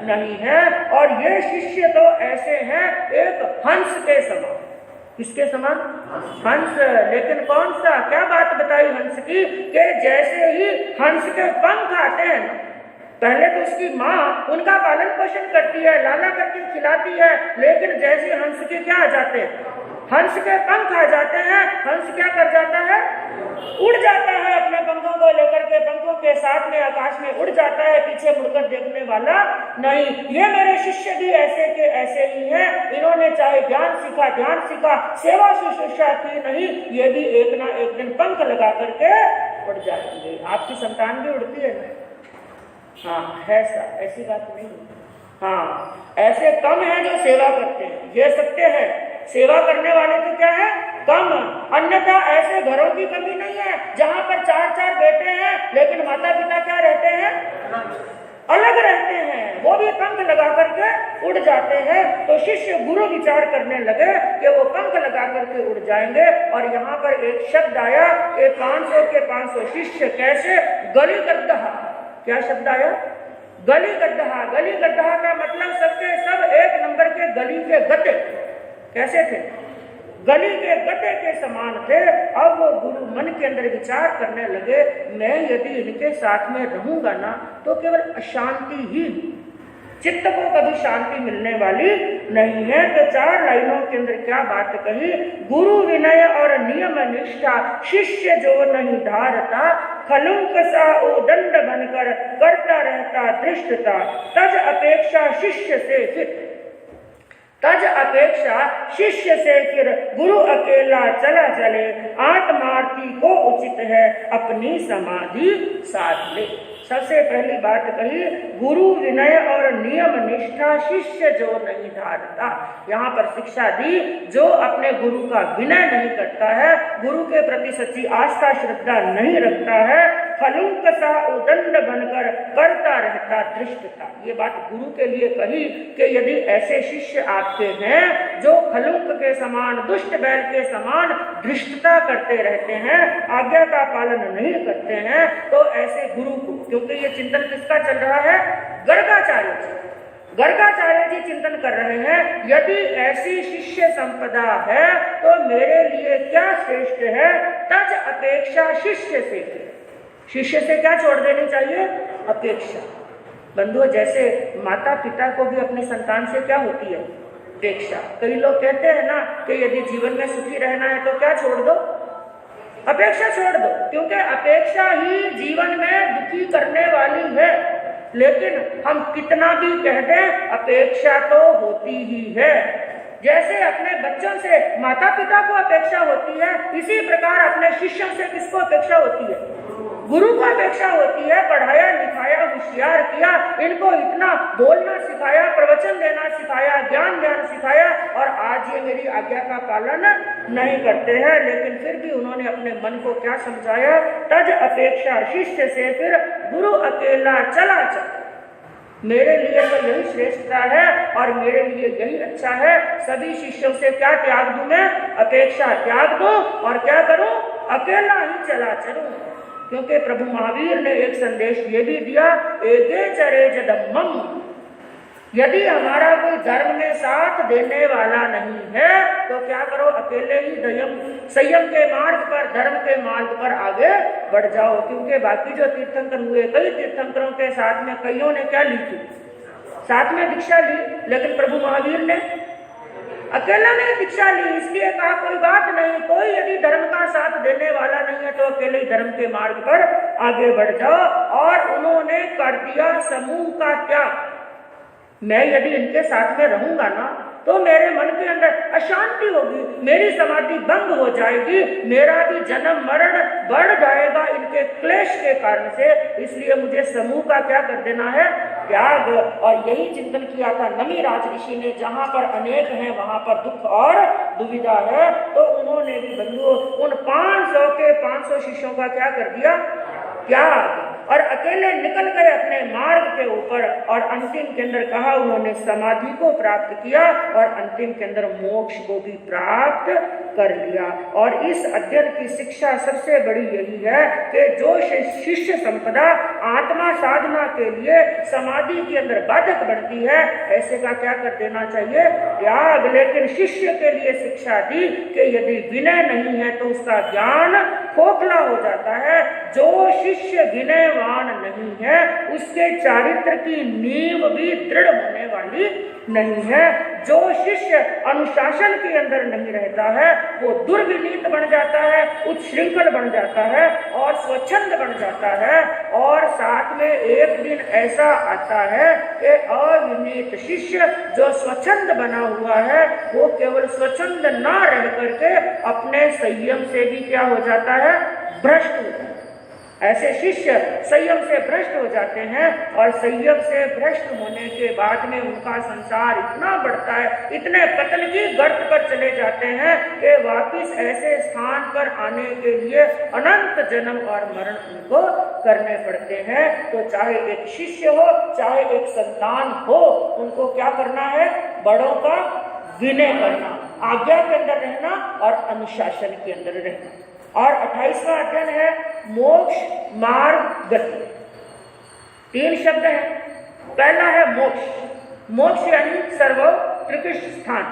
नहीं है। और ये शिष्य तो ऐसे हैं एक हंस के समान। किसके समान, हंस। लेकिन कौन सा, क्या बात बताई हंस की, कि जैसे ही हंस के पंख आते हैं, पहले तो उसकी माँ उनका पालन पोषण करती है, लाला करके खिलाती है, लेकिन जैसे हंस के क्या आ जाते हैं, हंस के पंख आ जाते हैं, हंस क्या कर जाता है, उड़ जाता है, अपने पंखों को लेकर के पंखों के साथ में आकाश में उड़ जाता है, पीछे मुड़कर देखने वाला नहीं। ये मेरे शिष्य भी ऐसे के ऐसे ही हैं, इन्होंने चाहे ध्यान सीखा, सेवा शुश्रूषा की नहीं, ये भी एक ना एक दिन पंख लगा करके उड़ जाएंगे। आपकी संतान भी उड़ती है ना, हाँ है सर, ऐसी बात नहीं। हाँ ऐसे कम हैं जो सेवा करते हैं, ये सत्य है, सेवा करने वाले तो क्या है, कम। अन्यथा ऐसे घरों की कमी नहीं है जहाँ पर 4-4 बेटे हैं लेकिन माता पिता क्या रहते हैं, अलग रहते हैं, वो भी पंख लगा करके उड़ जाते हैं। तो शिष्य गुरु विचार करने लगे कि वो पंख लगा करके उड़ जाएंगे। और यहाँ पर एक शब्द आया कि 500 के 500 शिष्य कैसे, गली गड्ढा। क्या शब्द आया, गली गड्ढा। गली गड्ढा का मतलब सबके सब एक नंबर के गली के गड्ढे। कैसे थे, गली के गड्ढे के समान थे। अब वो गुरु मन के अंदर विचार करने लगे, मैं यदि इनके साथ में रहूंगा ना तो केवल अशांति ही, चित्त को कभी शांति मिलने वाली नहीं है। तो 4 लाइनों के अंदर क्या बात कही, गुरु विनय और नियम निष्ठा, शिष्य जो नहीं धारता, खलुंक सा उदंड बनकर करता रहता धृष्टता, तज अपेक्षा शिष्य से फिर गुरु अकेला चला चले, आत्मार्थी को उचित है अपनी समाधि साध ले। सबसे पहली बात कही, गुरु विनय और नियम निष्ठा, शिष्य जो नहीं धारता। यहाँ पर शिक्षा दी, जो अपने गुरु का विनय नहीं करता है, गुरु के प्रति सच्ची आस्था श्रद्धा नहीं रखता है, खलुंक सा उदंड बनकर करता रहता धृष्टता। ये बात गुरु के लिए कही कि यदि ऐसे शिष्य आपके हैं जो खलुंक के समान, दुष्ट बैल के समान धृष्टता करते रहते हैं, आज्ञा का पालन नहीं करते हैं, तो ऐसे गुरु को, क्योंकि ये चिंतन किसका चल रहा है? गर्गाचार्य जी। गर्गाचार्य जी चिंतन कर रहे हैं, यदि ऐसी शिष्य संपदा है तो मेरे लिए क्या श्रेष्ठ है? तज अपेक्षा शिष्य से। शिष्य से क्या छोड़ देनी चाहिए? अपेक्षा। बंधुओं, जैसे माता पिता को भी अपनी संतान से क्या होती है? अपेक्षा। कई लोग कहते हैं ना कि यदि जीवन में सुखी रहना है तो क्या छोड़ दो? अपेक्षा छोड़ दो, क्योंकि अपेक्षा ही जीवन में दुखी करने वाली है। लेकिन हम कितना भी कह दें, अपेक्षा तो होती ही है। जैसे अपने बच्चों से माता पिता को अपेक्षा होती है, इसी प्रकार अपने शिष्यों से किसको अपेक्षा होती है? गुरु को अपेक्षा होती है। पढ़ाया लिखाया होशियार किया, इनको इतना बोलना सिखाया, प्रवचन देना सिखाया, ज्ञान सिखाया, और आज ये मेरी आज्ञा का पालन नहीं करते हैं। लेकिन फिर भी उन्होंने अपने मन को क्या समझाया? तज अपेक्षा शिष्य से फिर गुरु अकेला चला चल। मेरे लिए तो यही श्रेष्ठता है और मेरे लिए यही अच्छा है। सभी शिष्यों से क्या त्याग दूं मैं? अपेक्षा त्याग दूं और क्या करूं? अकेला ही चला चलूं। क्योंकि प्रभु महावीर ने एक संदेश ये भी दिया, एके चरेज धम्मम। यदि हमारा कोई धर्म में साथ देने वाला नहीं है तो क्या करो? अकेले ही संयम के मार्ग पर, धर्म के मार्ग पर आगे बढ़ जाओ। क्योंकि बाकी जो तीर्थंकर हुए, कई तीर्थंकरों के साथ में कईयों ने क्या ली थी? साथ में दीक्षा ली, लेकिन प्रभु महावीर ने अकेला नहीं दीक्षा ली। इसलिए कहा कोई बात नहीं, कोई यदि धर्म का साथ देने वाला नहीं है तो अकेले ही धर्म के मार्ग पर आगे बढ़ जाओ। और उन्होंने कर दिया समूह का त्याग। मैं यदि इनके साथ में रहूंगा ना तो मेरे मन के अंदर अशांति होगी, मेरी समाधि भंग हो जाएगी, मेरा भी जन्म मरण बढ़ जाएगा इनके क्लेश के कारण से। इसलिए मुझे समूह का क्या कर देना है? त्याग। और यही चिंतन किया था नमी राज ऋषि ने। जहां पर अनेक हैं वहां पर दुख और दुविधा है, तो उन्होंने भी बंधुओं उन 500 के 500 शिष्यों का क्या कर दिया? त्याग। और अकेले निकल गए अपने मार्ग के ऊपर, और अंतिम के अंदर कहा उन्होंने समाधि को प्राप्त किया और अंतिम के अंदर मोक्ष को भी प्राप्त कर लिया। और इस अध्ययन की शिक्षा सबसे बड़ी यही है कि जो शिष्य संपदा आत्मा साधना के लिए समाधि के अंदर बाधक बनती है, ऐसे का क्या कर देना चाहिए? त्याग। लेकिन शिष्य के लिए शिक्षा दी कि यदि विनय नहीं है तो उसका ज्ञान खोखला हो जाता है। जो शिष्य विनयवान नहीं है उसके चारित्र की नींव भी दृढ़ होने वाली नहीं है। जो शिष्य अनुशासन के अंदर नहीं रहता है वो दुर्विनीत बन जाता है, उच्छृंखल बन जाता है और स्वच्छंद बन जाता है। और साथ में एक दिन ऐसा आता है कि अविनीत शिष्य जो स्वच्छंद बना हुआ है वो केवल स्वच्छंद ना रह करके अपने संयम से भी क्या हो जाता है? भ्रष्ट होता है। ऐसे शिष्य संयम से भ्रष्ट हो जाते हैं और संयम से भ्रष्ट होने के बाद में उनका संसार इतना बढ़ता है, इतने पतन की गर्त पर चले जाते हैं कि वापिस ऐसे स्थान पर आने के लिए अनंत जन्म और मरण उनको करने पड़ते हैं। तो चाहे एक शिष्य हो चाहे एक संतान हो, उनको क्या करना है? बड़ों का विनय करना, आज्ञा के अंदर रहना और अनुशासन के अंदर रहना। और 28वां अध्ययन है मोक्ष मार्ग गति। 3 शब्द हैं। पहला है मोक्ष। मोक्ष यानी सर्वोत्कृष्ट स्थान,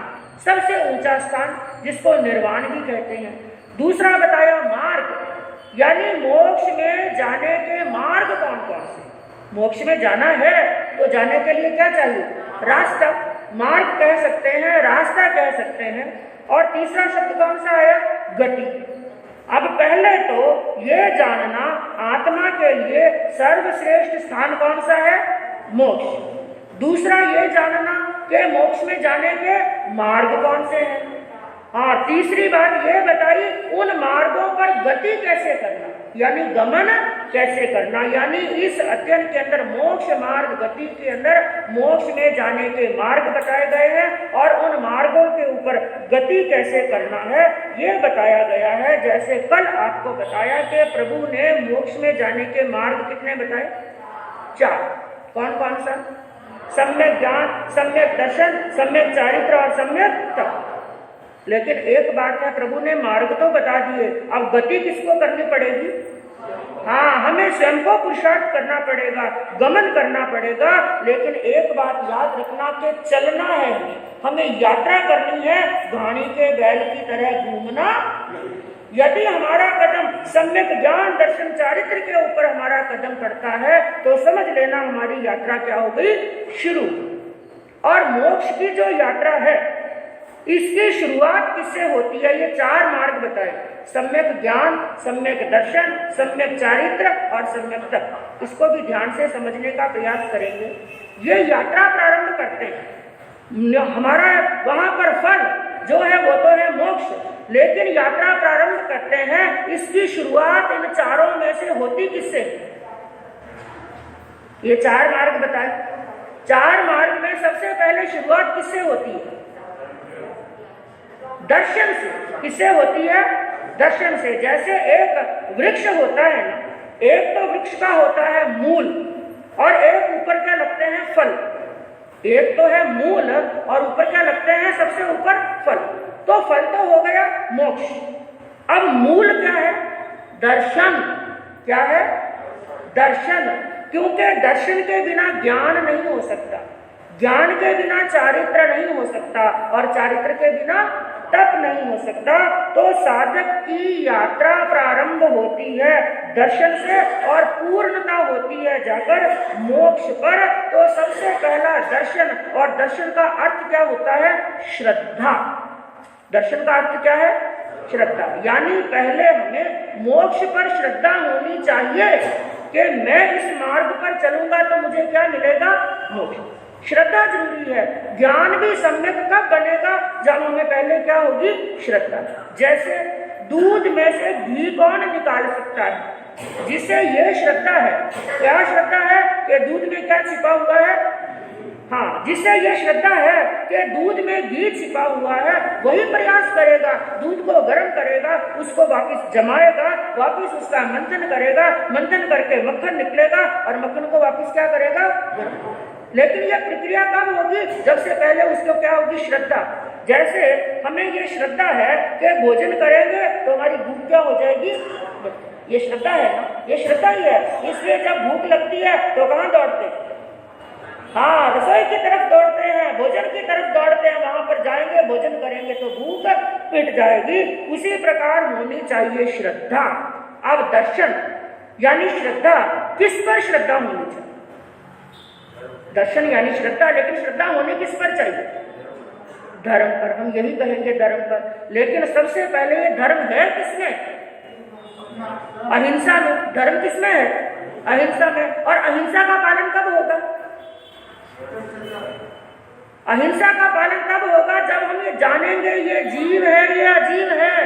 सबसे ऊंचा स्थान, जिसको निर्वाण भी कहते हैं। दूसरा बताया मार्ग, यानी मोक्ष में जाने के मार्ग कौन कौन से। मोक्ष में जाना है तो जाने के लिए क्या चाहिए? रास्ता। मार्ग कह सकते हैं, रास्ता कह सकते हैं। और तीसरा शब्द कौन सा आया? गति। अब पहले तो ये जानना आत्मा के लिए सर्वश्रेष्ठ स्थान कौन सा है? मोक्ष। दूसरा ये जानना कि मोक्ष में जाने के मार्ग कौन से हैं। और तीसरी बात ये बताई उन मार्गों पर गति कैसे करना, यानी गमन कैसे करना। यानी इस अध्ययन के अंदर मोक्ष मार्ग गति के अंदर मोक्ष में जाने के मार्ग बताए गए हैं और उन मार्गों के ऊपर गति कैसे करना है ये बताया गया है। जैसे कल आपको बताया कि प्रभु ने मोक्ष में जाने के मार्ग कितने बताए? 4। कौन कौन सा? सम्यक ज्ञान, सम्यक दर्शन, सम्यक चारित्र और सम्यक तप। लेकिन एक बात है, प्रभु ने मार्ग तो बता दिए, अब गति किसको करनी पड़ेगी? हाँ, हमें स्वयं को पुरुषार्थ करना पड़ेगा, गमन करना पड़ेगा। लेकिन एक बात याद रखना कि चलना है, हमें यात्रा करनी है, घाणी के बैल की तरह घूमना। यदि हमारा कदम सम्यक ज्ञान दर्शन चारित्र के ऊपर हमारा कदम पड़ता है तो समझ लेना हमारी यात्रा क्या हो गई? शुरू। और मोक्ष की जो यात्रा है इसकी शुरुआत किससे होती है? ये 4 मार्ग बताए, सम्यक ज्ञान, सम्यक दर्शन, सम्यक चारित्र और सम्यक तप। इसको भी ध्यान से समझने का प्रयास करेंगे। ये यात्रा प्रारंभ करते हैं, हमारा वहां पर फल जो है वो तो है मोक्ष, लेकिन यात्रा प्रारंभ करते हैं, इसकी शुरुआत इन 4 में से होती किससे? ये 4 मार्ग बताए। 4 मार्ग में सबसे पहले शुरुआत किससे होती है? दर्शन से। किससे होती है? दर्शन से। जैसे एक वृक्ष होता है ना, एक तो वृक्ष का होता है मूल और एक ऊपर क्या लगते हैं? फल। एक तो है मूल और ऊपर क्या लगते हैं? सबसे ऊपर फल। तो फल तो हो गया मोक्ष। अब मूल क्या है? दर्शन। क्या है? दर्शन। क्योंकि दर्शन के बिना ज्ञान नहीं हो सकता, ज्ञान के बिना चारित्र नहीं हो सकता और चारित्र के बिना तप नहीं हो सकता। तो साधक की यात्रा प्रारंभ होती है दर्शन से और पूर्णता होती है जाकर मोक्ष पर। तो सबसे पहला दर्शन, और दर्शन का अर्थ क्या होता है? श्रद्धा। दर्शन का अर्थ क्या है? श्रद्धा। यानी पहले हमें मोक्ष पर श्रद्धा होनी चाहिए कि मैं इस मार्ग पर चलूंगा तो मुझे क्या मिलेगा? मोक्ष। श्रद्धा जरूरी है। ज्ञान भी सम्यक कब बनेगा? जब हमें पहले क्या होगी? श्रद्धा। जैसे दूध में से घी कौन निकाल सकता है? जिसे ये श्रद्धा है। क्या श्रद्धा है? कि दूध में क्या छिपा हुआ है? हाँ, जिसे ये श्रद्धा है कि दूध में घी छिपा हुआ है, वही प्रयास करेगा, दूध को गर्म करेगा, उसको वापस जमाएगा, वापस उसका मंथन करेगा, मंथन करके मक्खन निकलेगा और मक्खन को वापस क्या करेगा? लेकिन यह प्रक्रिया कब होगी? जब से पहले उसको क्या होगी? श्रद्धा। जैसे हमें ये श्रद्धा है कि भोजन करेंगे तो हमारी भूख क्या हो जाएगी? ये श्रद्धा है ना, ये श्रद्धा ही है। इसलिए जब भूख लगती है तो कहाँ दौड़ते हैं? हाँ, रसोई की तरफ दौड़ते हैं, भोजन की तरफ दौड़ते हैं। वहां पर जाएंगे, भोजन करेंगे तो भूख मिट जाएगी। उसी प्रकार होनी चाहिए श्रद्धा। अब दर्शन यानी श्रद्धा, किस पर श्रद्धा होनी चाहिए? दर्शन यानी श्रद्धा, लेकिन श्रद्धा होने किस पर चाहिए? धर्म पर। हम यही कहेंगे, धर्म पर। लेकिन सबसे पहले ये धर्म है किसमें? अहिंसा में। धर्म किसमें है? अहिंसा में। और अहिंसा का पालन कब होगा? अहिंसा का पालन तब होगा जब हम ये जानेंगे ये जीव है, ये अजीव है।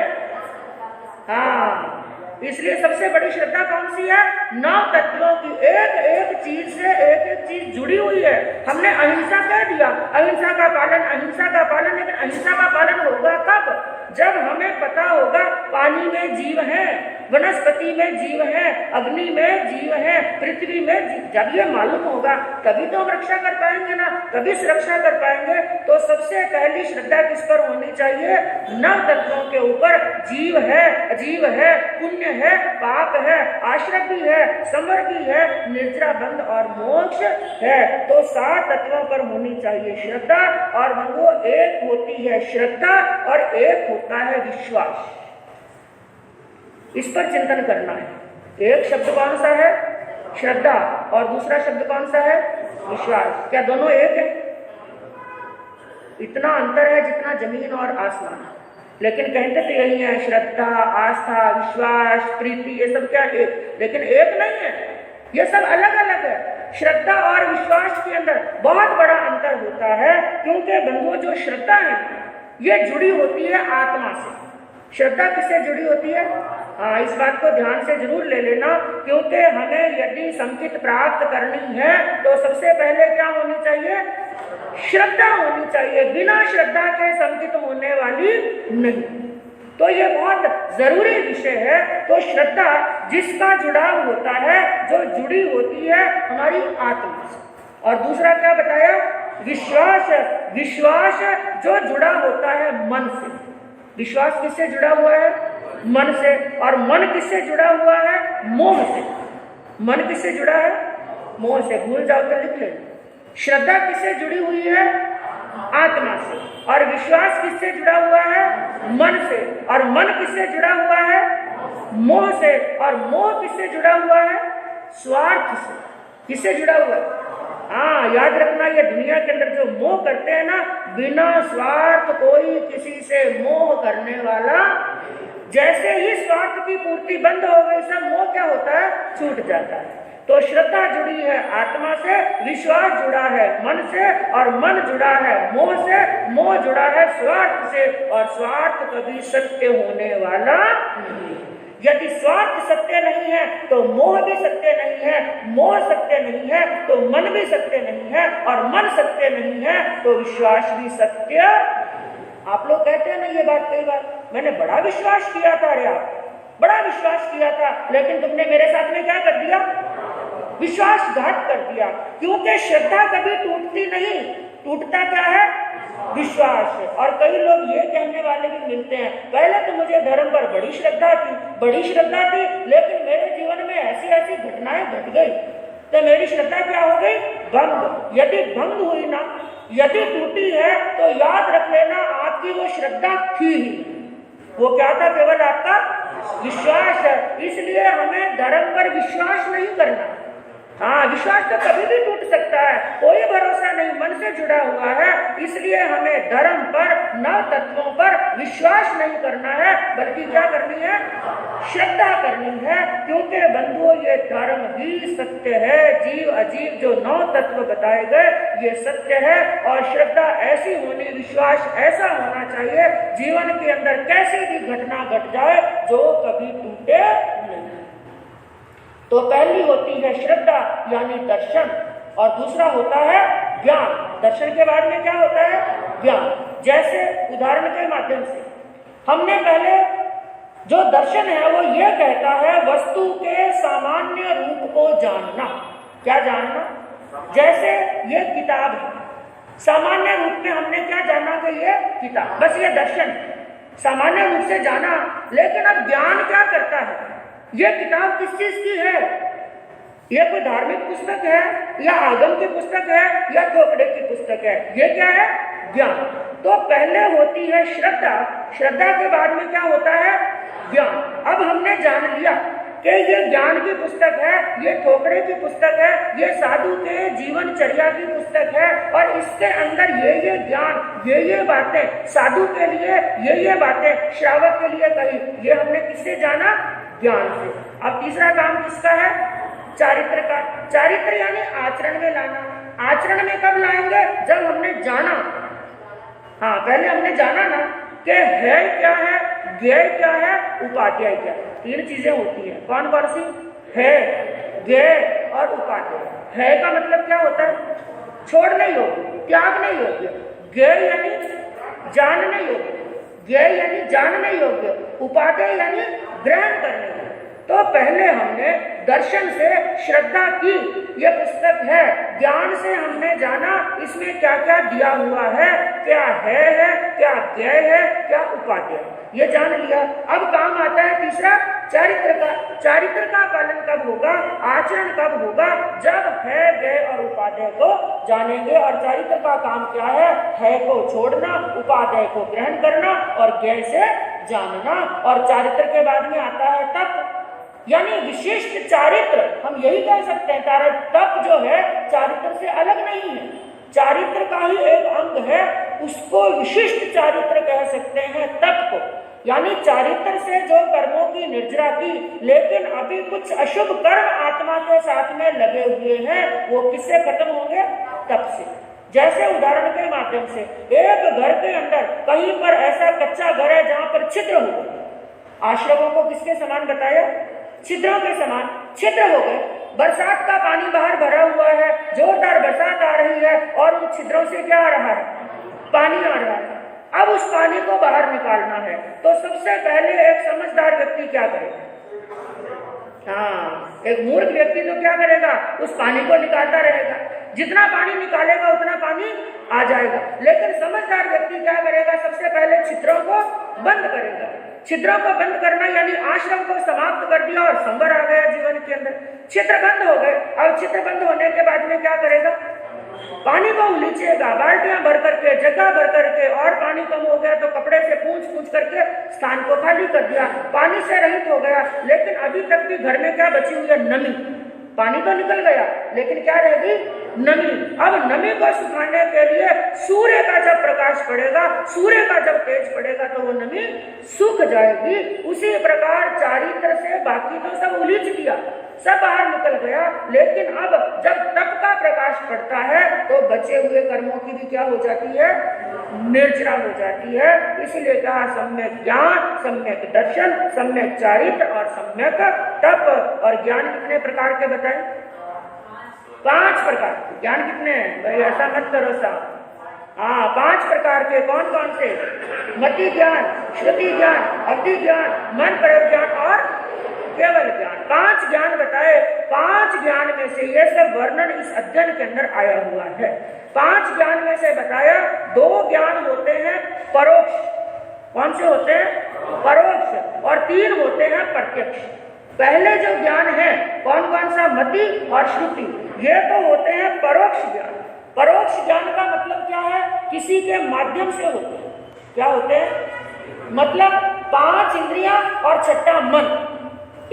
हाँ, इसलिए सबसे बड़ी श्रद्धा कौन सी है? 9 तत्वों की, एक एक चीज से एक एक चीज जुड़ी हुई है। हमने अहिंसा कह दिया, अहिंसा का पालन, अहिंसा का पालन। लेकिन अहिंसा का पालन होगा कब? जब हमें पता होगा पानी में जीव है, वनस्पति में जीव है, अग्नि में जीव है, पृथ्वी में जीव। जब ये मालूम होगा तभी तो हम रक्षा कर पाएंगे ना, तभी सुरक्षा कर पाएंगे। तो सबसे पहली श्रद्धा किस पर होनी चाहिए? 9 तत्वों के ऊपर। जीव है, अजीव है, पुण्य है, पाप है, आश्रम भी है, समर भी है, निर्जरा बंध और मोक्ष है। तो 7 तत्वों पर होनी चाहिए श्रद्धा। और वो एक होती है श्रद्धा और एक होता है विश्वास। इस पर चिंतन करना है। एक शब्द कौन सा है? श्रद्धा। और दूसरा शब्द कौन सा है? विश्वास। क्या दोनों एक है? इतना अंतर है जितना जमीन और आसमान। लेकिन कहते तो यही है, श्रद्धा, आस्था, विश्वास, प्रीति, ये सब क्या एक? लेकिन एक नहीं है, ये सब अलग अलग है। श्रद्धा और विश्वास के अंदर बहुत बड़ा अंतर होता है। क्योंकि बंधुओं, जो श्रद्धा है ये जुड़ी होती है आत्मा से। श्रद्धा किससे जुड़ी होती है? हाँ, इस बात को ध्यान से जरूर ले लेना। क्योंकि हमें यदि संकित प्राप्त करनी है तो सबसे पहले क्या होनी चाहिए? श्रद्धा होनी चाहिए। बिना श्रद्धा के संकित होने वाली नहीं। तो ये बहुत जरूरी विषय है। तो श्रद्धा जिसका जुड़ाव होता है, जो जुड़ी होती है हमारी आत्मा से। और दूसरा क्या बताया? विश्वास। विश्वास जो जुड़ा होता है मन से। विश्वास किससे जुड़ा हुआ है? मन से। और मन किससे जुड़ा हुआ है? मोह से। मन किससे जुड़ा है? मोह से। भूल जाओ तो लिख ले। श्रद्धा किससे जुड़ी हुई है? आत्मा से। और विश्वास किससे जुड़ा हुआ है? मन से। और मन किससे जुड़ा हुआ है? मोह से। और मोह किससे जुड़ा हुआ है? स्वार्थ से। किससे जुड़ा हुआ है? हाँ, याद रखना, ये दुनिया के अंदर जो मोह करते हैं ना, बिना स्वार्थ कोई किसी से मोह करने वाला। जैसे ही स्वार्थ की पूर्ति बंद हो गई, सब मोह क्या होता है? छूट जाता है। तो श्रद्धा जुड़ी है आत्मा से, विश्वास जुड़ा है मन से, और मन जुड़ा है मोह से, मोह जुड़ा है स्वार्थ से, और स्वार्थ कभी सत्य होने वाला नहीं। यदि स्वार्थ सत्य नहीं है तो मोह भी सत्य नहीं है, मोह सत्य नहीं है तो मन भी सत्य नहीं है, और मन सत्य नहीं है तो विश्वास भी सत्य। आप लोग कहते हैं ना ये बात कई बार, मैंने बड़ा विश्वास किया था, अरे आप बड़ा विश्वास किया था, लेकिन तुमने मेरे साथ में क्या कर दिया? विश्वासघात कर दिया। क्योंकि श्रद्धा कभी टूटती नहीं, टूटता क्या है? विश्वास है। और कई लोग ये कहने वाले भी मिलते हैं, पहले तो मुझे धर्म पर बड़ी श्रद्धा थी, बड़ी श्रद्धा थी, लेकिन मेरे जीवन में ऐसी ऐसी घटनाएं घट गई तो मेरी श्रद्धा क्या हो गई? भंग। यदि भंग हुई ना, यदि टूटी है, तो याद रख लेना आपकी वो श्रद्धा थी ही। वो क्या था? केवल आपका विश्वास है। इसलिए हमें धर्म पर विश्वास नहीं करना। हाँ, विश्वास तो कभी भी टूट सकता है, कोई भरोसा नहीं, मन से जुड़ा हुआ है। इसलिए हमें धर्म पर, नव तत्वों पर विश्वास नहीं करना है, बल्कि क्या करनी है? श्रद्धा करनी है। क्योंकि बंधुओं, ये धर्म ही सत्य है। जीव अजीव जो नौ तत्व बताए गए, ये सत्य है। और श्रद्धा ऐसी होनी, विश्वास ऐसा होना चाहिए, जीवन के अंदर कैसी भी घटना घट जाए, जो कभी टूटे नहीं। तो पहली होती है श्रद्धा यानी दर्शन, और दूसरा होता है ज्ञान। दर्शन के बाद में क्या होता है? ज्ञान। जैसे उदाहरण के माध्यम से हमने पहले जो दर्शन है वो ये कहता है वस्तु के सामान्य रूप को जानना। क्या जानना? जैसे ये किताब है, सामान्य रूप में हमने क्या जाना कि ये किताब, बस ये दर्शन सामान्य रूप से जाना। लेकिन अब ज्ञान क्या करता है? ये किताब किस चीज की है? ये कोई धार्मिक पुस्तक है, या आगम की पुस्तक है, या चोपड़े की पुस्तक है? ये क्या है? ज्ञान। तो पहले होती है श्रद्धा, श्रद्धा के बाद में क्या होता है? ज्ञान। अब हमने जान लिया कि ये ज्ञान की पुस्तक है, ये ठोकरे की पुस्तक है, ये साधु के जीवनचर्या की पुस्तक है, और इसके अंदर ये ज्ञान, ये बातें साधु के लिए, ये बातें श्रावक के लिए कही। ये हमने किससे जाना? ज्ञान से। अब तीसरा काम किसका है? चारित्र का। चारित्र यानी आचरण में लाना। आचरण में कब लाएंगे? जब हमने जाना। हाँ, पहले हमने जाना ना कि है क्या है, ज्ञेय क्या है, उपाध्याय क्या है। तीन चीजें होती है। कौन कौन सी? है, ज्ञेय और उपाध्याय। है का मतलब क्या होता है? छोड़ने योग्य, त्यागने योग्य। ज्ञेय यानी जानने योग्य, ज्ञेय यानी जानने योग्य, उपादेय यानी ग्रहण करने योग्य। तो पहले हमने दर्शन से श्रद्धा की, यह पुस्तक है। ज्ञान से हमने जाना इसमें क्या क्या दिया हुआ है, क्या है, क्या ज्ञेय है, क्या उपादेय, ये जान लिया। अब काम आता है तीसरा, चारित्र का। चारित्र का पालन कब होगा, आचरण कब होगा? जब है, ज्ञेय और उपादेय को जानेंगे। और चारित्र का काम क्या है को छोड़ना, उपादेय को ग्रहण करना, और ज्ञेय से जानना। और चारित्र के बाद में आता है तप, यानी विशिष्ट चारित्र। हम यही कह सकते हैं, तप जो है चारित्र से अलग नहीं है, चारित्र का ही एक अंग है, उसको विशिष्ट चारित्र कह सकते हैं तप को। यानी चारित्र से जो कर्मों की निर्जरा की, लेकिन अभी कुछ अशुभ कर्म आत्मा के साथ में लगे हुए हैं, वो किससे खत्म होंगे? तप से। जैसे उदाहरण के माध्यम से, एक घर के अंदर कहीं पर ऐसा कच्चा घर है जहां पर छिद्र हो गए। आश्रमों को किसके समान बताया? छिद्रों के समान छिद्र हो गए। बरसात का पानी बाहर भरा हुआ है, जोरदार बरसात आ रही है, और उन छिद्रों से क्या आ रहा है? पानी आ रहा है। अब उस पानी को बाहर निकालना है, तो सबसे पहले एक समझदार व्यक्ति क्या करेगा? हाँ, एक मूर्ख व्यक्ति तो क्या करेगा? उस पानी को निकालता रहेगा, जितना पानी निकालेगा उतना पानी आ जाएगा। लेकिन समझदार व्यक्ति क्या करेगा? सबसे पहले छिद्रों को बंद करेगा। छिद्रों को बंद करना यानी आश्रम को समाप्त कर दिया और संवर आ गया जीवन के अंदर। छिद्र बंद हो गए। अब छिद्र बंद होने के बाद में क्या करेगा? पानी को उलीचेगा, बाल्टियां भर करके, जगह भर करके, और पानी कम हो गया तो कपड़े से पूंछ करके स्थान को खाली कर दिया, पानी से रहित हो गया। लेकिन अभी तक भी घर में क्या बची हुई है? नमी। पानी तो निकल गया लेकिन क्या रहेगी? नमी। अब नमी को सुखाने के लिए सूर्य का जब प्रकाश पड़ेगा, सूर्य का जब तेज पड़ेगा तो वो नमी सूख जाएगी। उसी प्रकार चारित्र से बाकी तो सब उलीच दिया, सब बाहर निकल गया। लेकिन अब जब तप का प्रकाश पड़ता है तो बचे हुए कर्मों की भी क्या हो जाती है? निर्जरा हो जाती है। इसलिए कहा सम्यक ज्ञान, सम्यक दर्शन, सम्यक चारित्र और सम्यक तप। और ज्ञान कितने प्रकार के बताए? 5 प्रकार। ज्ञान कितने हैं भाई? ऐसा मत करो साहब। हाँ, 5 प्रकार के। कौन कौन से? मति ज्ञान, श्रुति ज्ञान, अवधि ज्ञान, मन प्रयोग ज्ञान और केवल ज्ञान। 5 ज्ञान बताए। 5 ज्ञान में से ये सब वर्णन इस अध्ययन के अंदर आया हुआ है। 5 ज्ञान में से बताया 2 ज्ञान होते हैं परोक्ष। कौन से होते हैं? परोक्ष। और 3 होते हैं प्रत्यक्ष। पहले जो ज्ञान है कौन कौन सा? मति और श्रुति। ये तो होते हैं परोक्ष ज्ञान। परोक्ष ज्ञान का मतलब क्या है? किसी के माध्यम से होते हैं। क्या होते हैं? मतलब 5 इंद्रियां और 6ठा मन।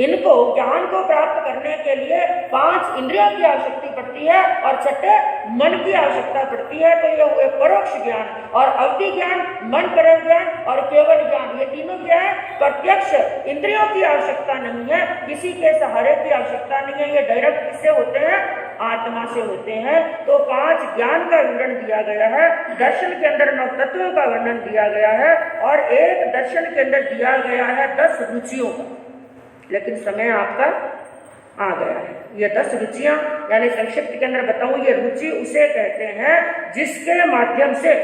इनको ज्ञान को प्राप्त करने के लिए 5 इंद्रियों की आवश्यकता पड़ती है और 6ठे मन की आवश्यकता पड़ती है। तो ये हुए परोक्ष ज्ञान। और अवधि ज्ञान, मन प्रयोग ज्ञान और केवल ज्ञान, ये तीनों क्या है? प्रत्यक्ष। इंद्रियों की आवश्यकता नहीं है, किसी के सहारे की आवश्यकता नहीं है। ये डायरेक्ट किससे होते हैं? आत्मा से होते हैं। तो 5 ज्ञान का विवरण दिया गया है। दर्शन के अंदर 9 तत्वों का वर्णन दिया गया है और एक दर्शन के अंदर दिया गया है 10 रुचियों का। लेकिन समय आपका आ गया है। ये 10 रुचियां यानी संक्षिप्त के अंदर बताऊं, ये रुचि उसे कहते हैं जिसके माध्यम से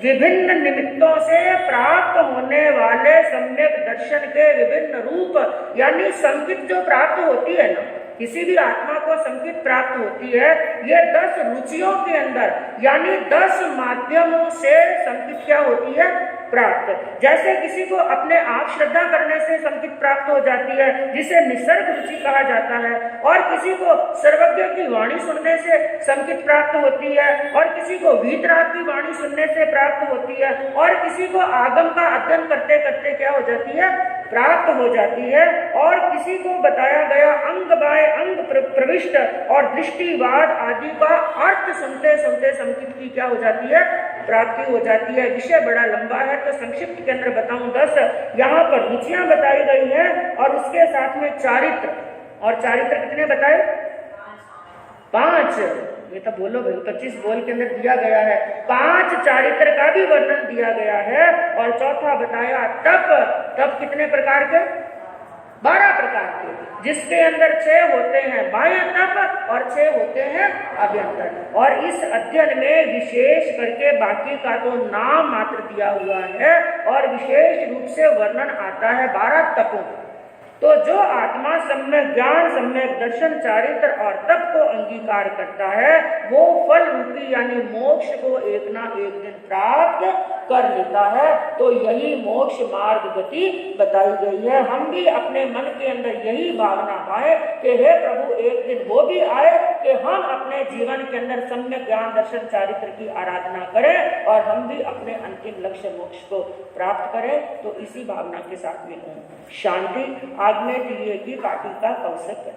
विभिन्न निमित्तों से प्राप्त होने वाले सम्यक दर्शन के विभिन्न रूप, यानी संकित जो प्राप्त होती है ना, किसी भी आत्मा को संकित प्राप्त होती है, ये 10 रुचियों के अंदर यानी 10 माध्यमों से संकित क्या होती है? प्राप्त। जैसे किसी को अपने आप श्रद्धा करने से संकित प्राप्त हो जाती है, जिसे निसर्ग रुचि कहा जाता है। और किसी को सर्वज्ञ की वाणी सुनने से संकित प्राप्त होती है, और किसी को वीतराग की वाणी सुनने से प्राप्त होती है, और किसी को आगम का अध्ययन करते करते क्या हो जाती है? प्राप्त हो जाती है। और किसी को बताया गया अंग बाय अंग प्रविष्ट और दृष्टिवाद आदि का अर्थ सुनते सुनते संकित की क्या हो जाती है? प्राप्ति हो जाती है। विषय बड़ा लंबा है तो संक्षिप्त के अंदर बताऊं 10। यहाँ पर रुचियां बताई गई हैं और उसके साथ में चारित्र। और चारित्र कितने बताए? 5। ये तो बोलो भाई, 25 बोल के अंदर दिया गया है। 5 चारित्र का भी वर्णन दिया गया है। और चौथा बताया तप। तप कितने प्रकार के? 12 प्रकार के, जिसके अंदर 6 होते हैं बाह्य तप और 6 होते हैं अभ्यंतर। और इस अध्ययन में विशेष करके बाकी का तो नाम मात्र दिया हुआ है और विशेष रूप से वर्णन आता है 12 तपों। तो जो आत्मा सम्यक ज्ञान, सम्यक दर्शन, चारित्र और तप को अंगीकार करता है, वो फल रूपी यानी मोक्ष को एक ना एक दिन प्राप्त कर लेता है। तो यही मोक्ष मार्ग गति बताई गई है। हम भी अपने मन के अंदर यही भावना पाए कि हे प्रभु, एक दिन वो भी आए कि हम अपने जीवन के अंदर सम्यक ज्ञान, दर्शन, चारित्र की आराधना करें और हम भी अपने अंतिम लक्ष्य मोक्ष को प्राप्त करें। तो इसी भावना के साथ में शांति। आग्मे तिरिये की काटी का कौशक।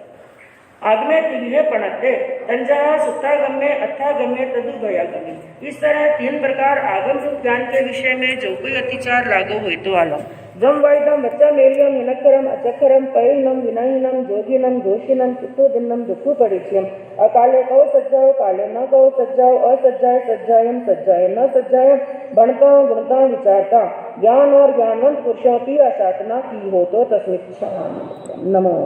आग्मे तिरिये पणते तंजा सुत्तागम्य अथागम्य तदुभयागम्य। इस तरह 3 प्रकार आगम रूप ज्ञान के विषय में जो कोई अतिचार लागू हुई तो आलम जम वाइदम बच्चा मेलियम हिनकरम अचकरम पैनम विनयनम जोगिनम दोषिनम चित्तोदिनम दुखु परिचयम। अकाले कहो सज्जाओ, काले न कहो सज्जाओ, असज्जाए सज्जायम, सज्जाए न सज्जायम। बनता गुणता विचारता ज्ञान और ज्ञानवंत पुरुषों की आसाधना की हो तो तस्मित नमो।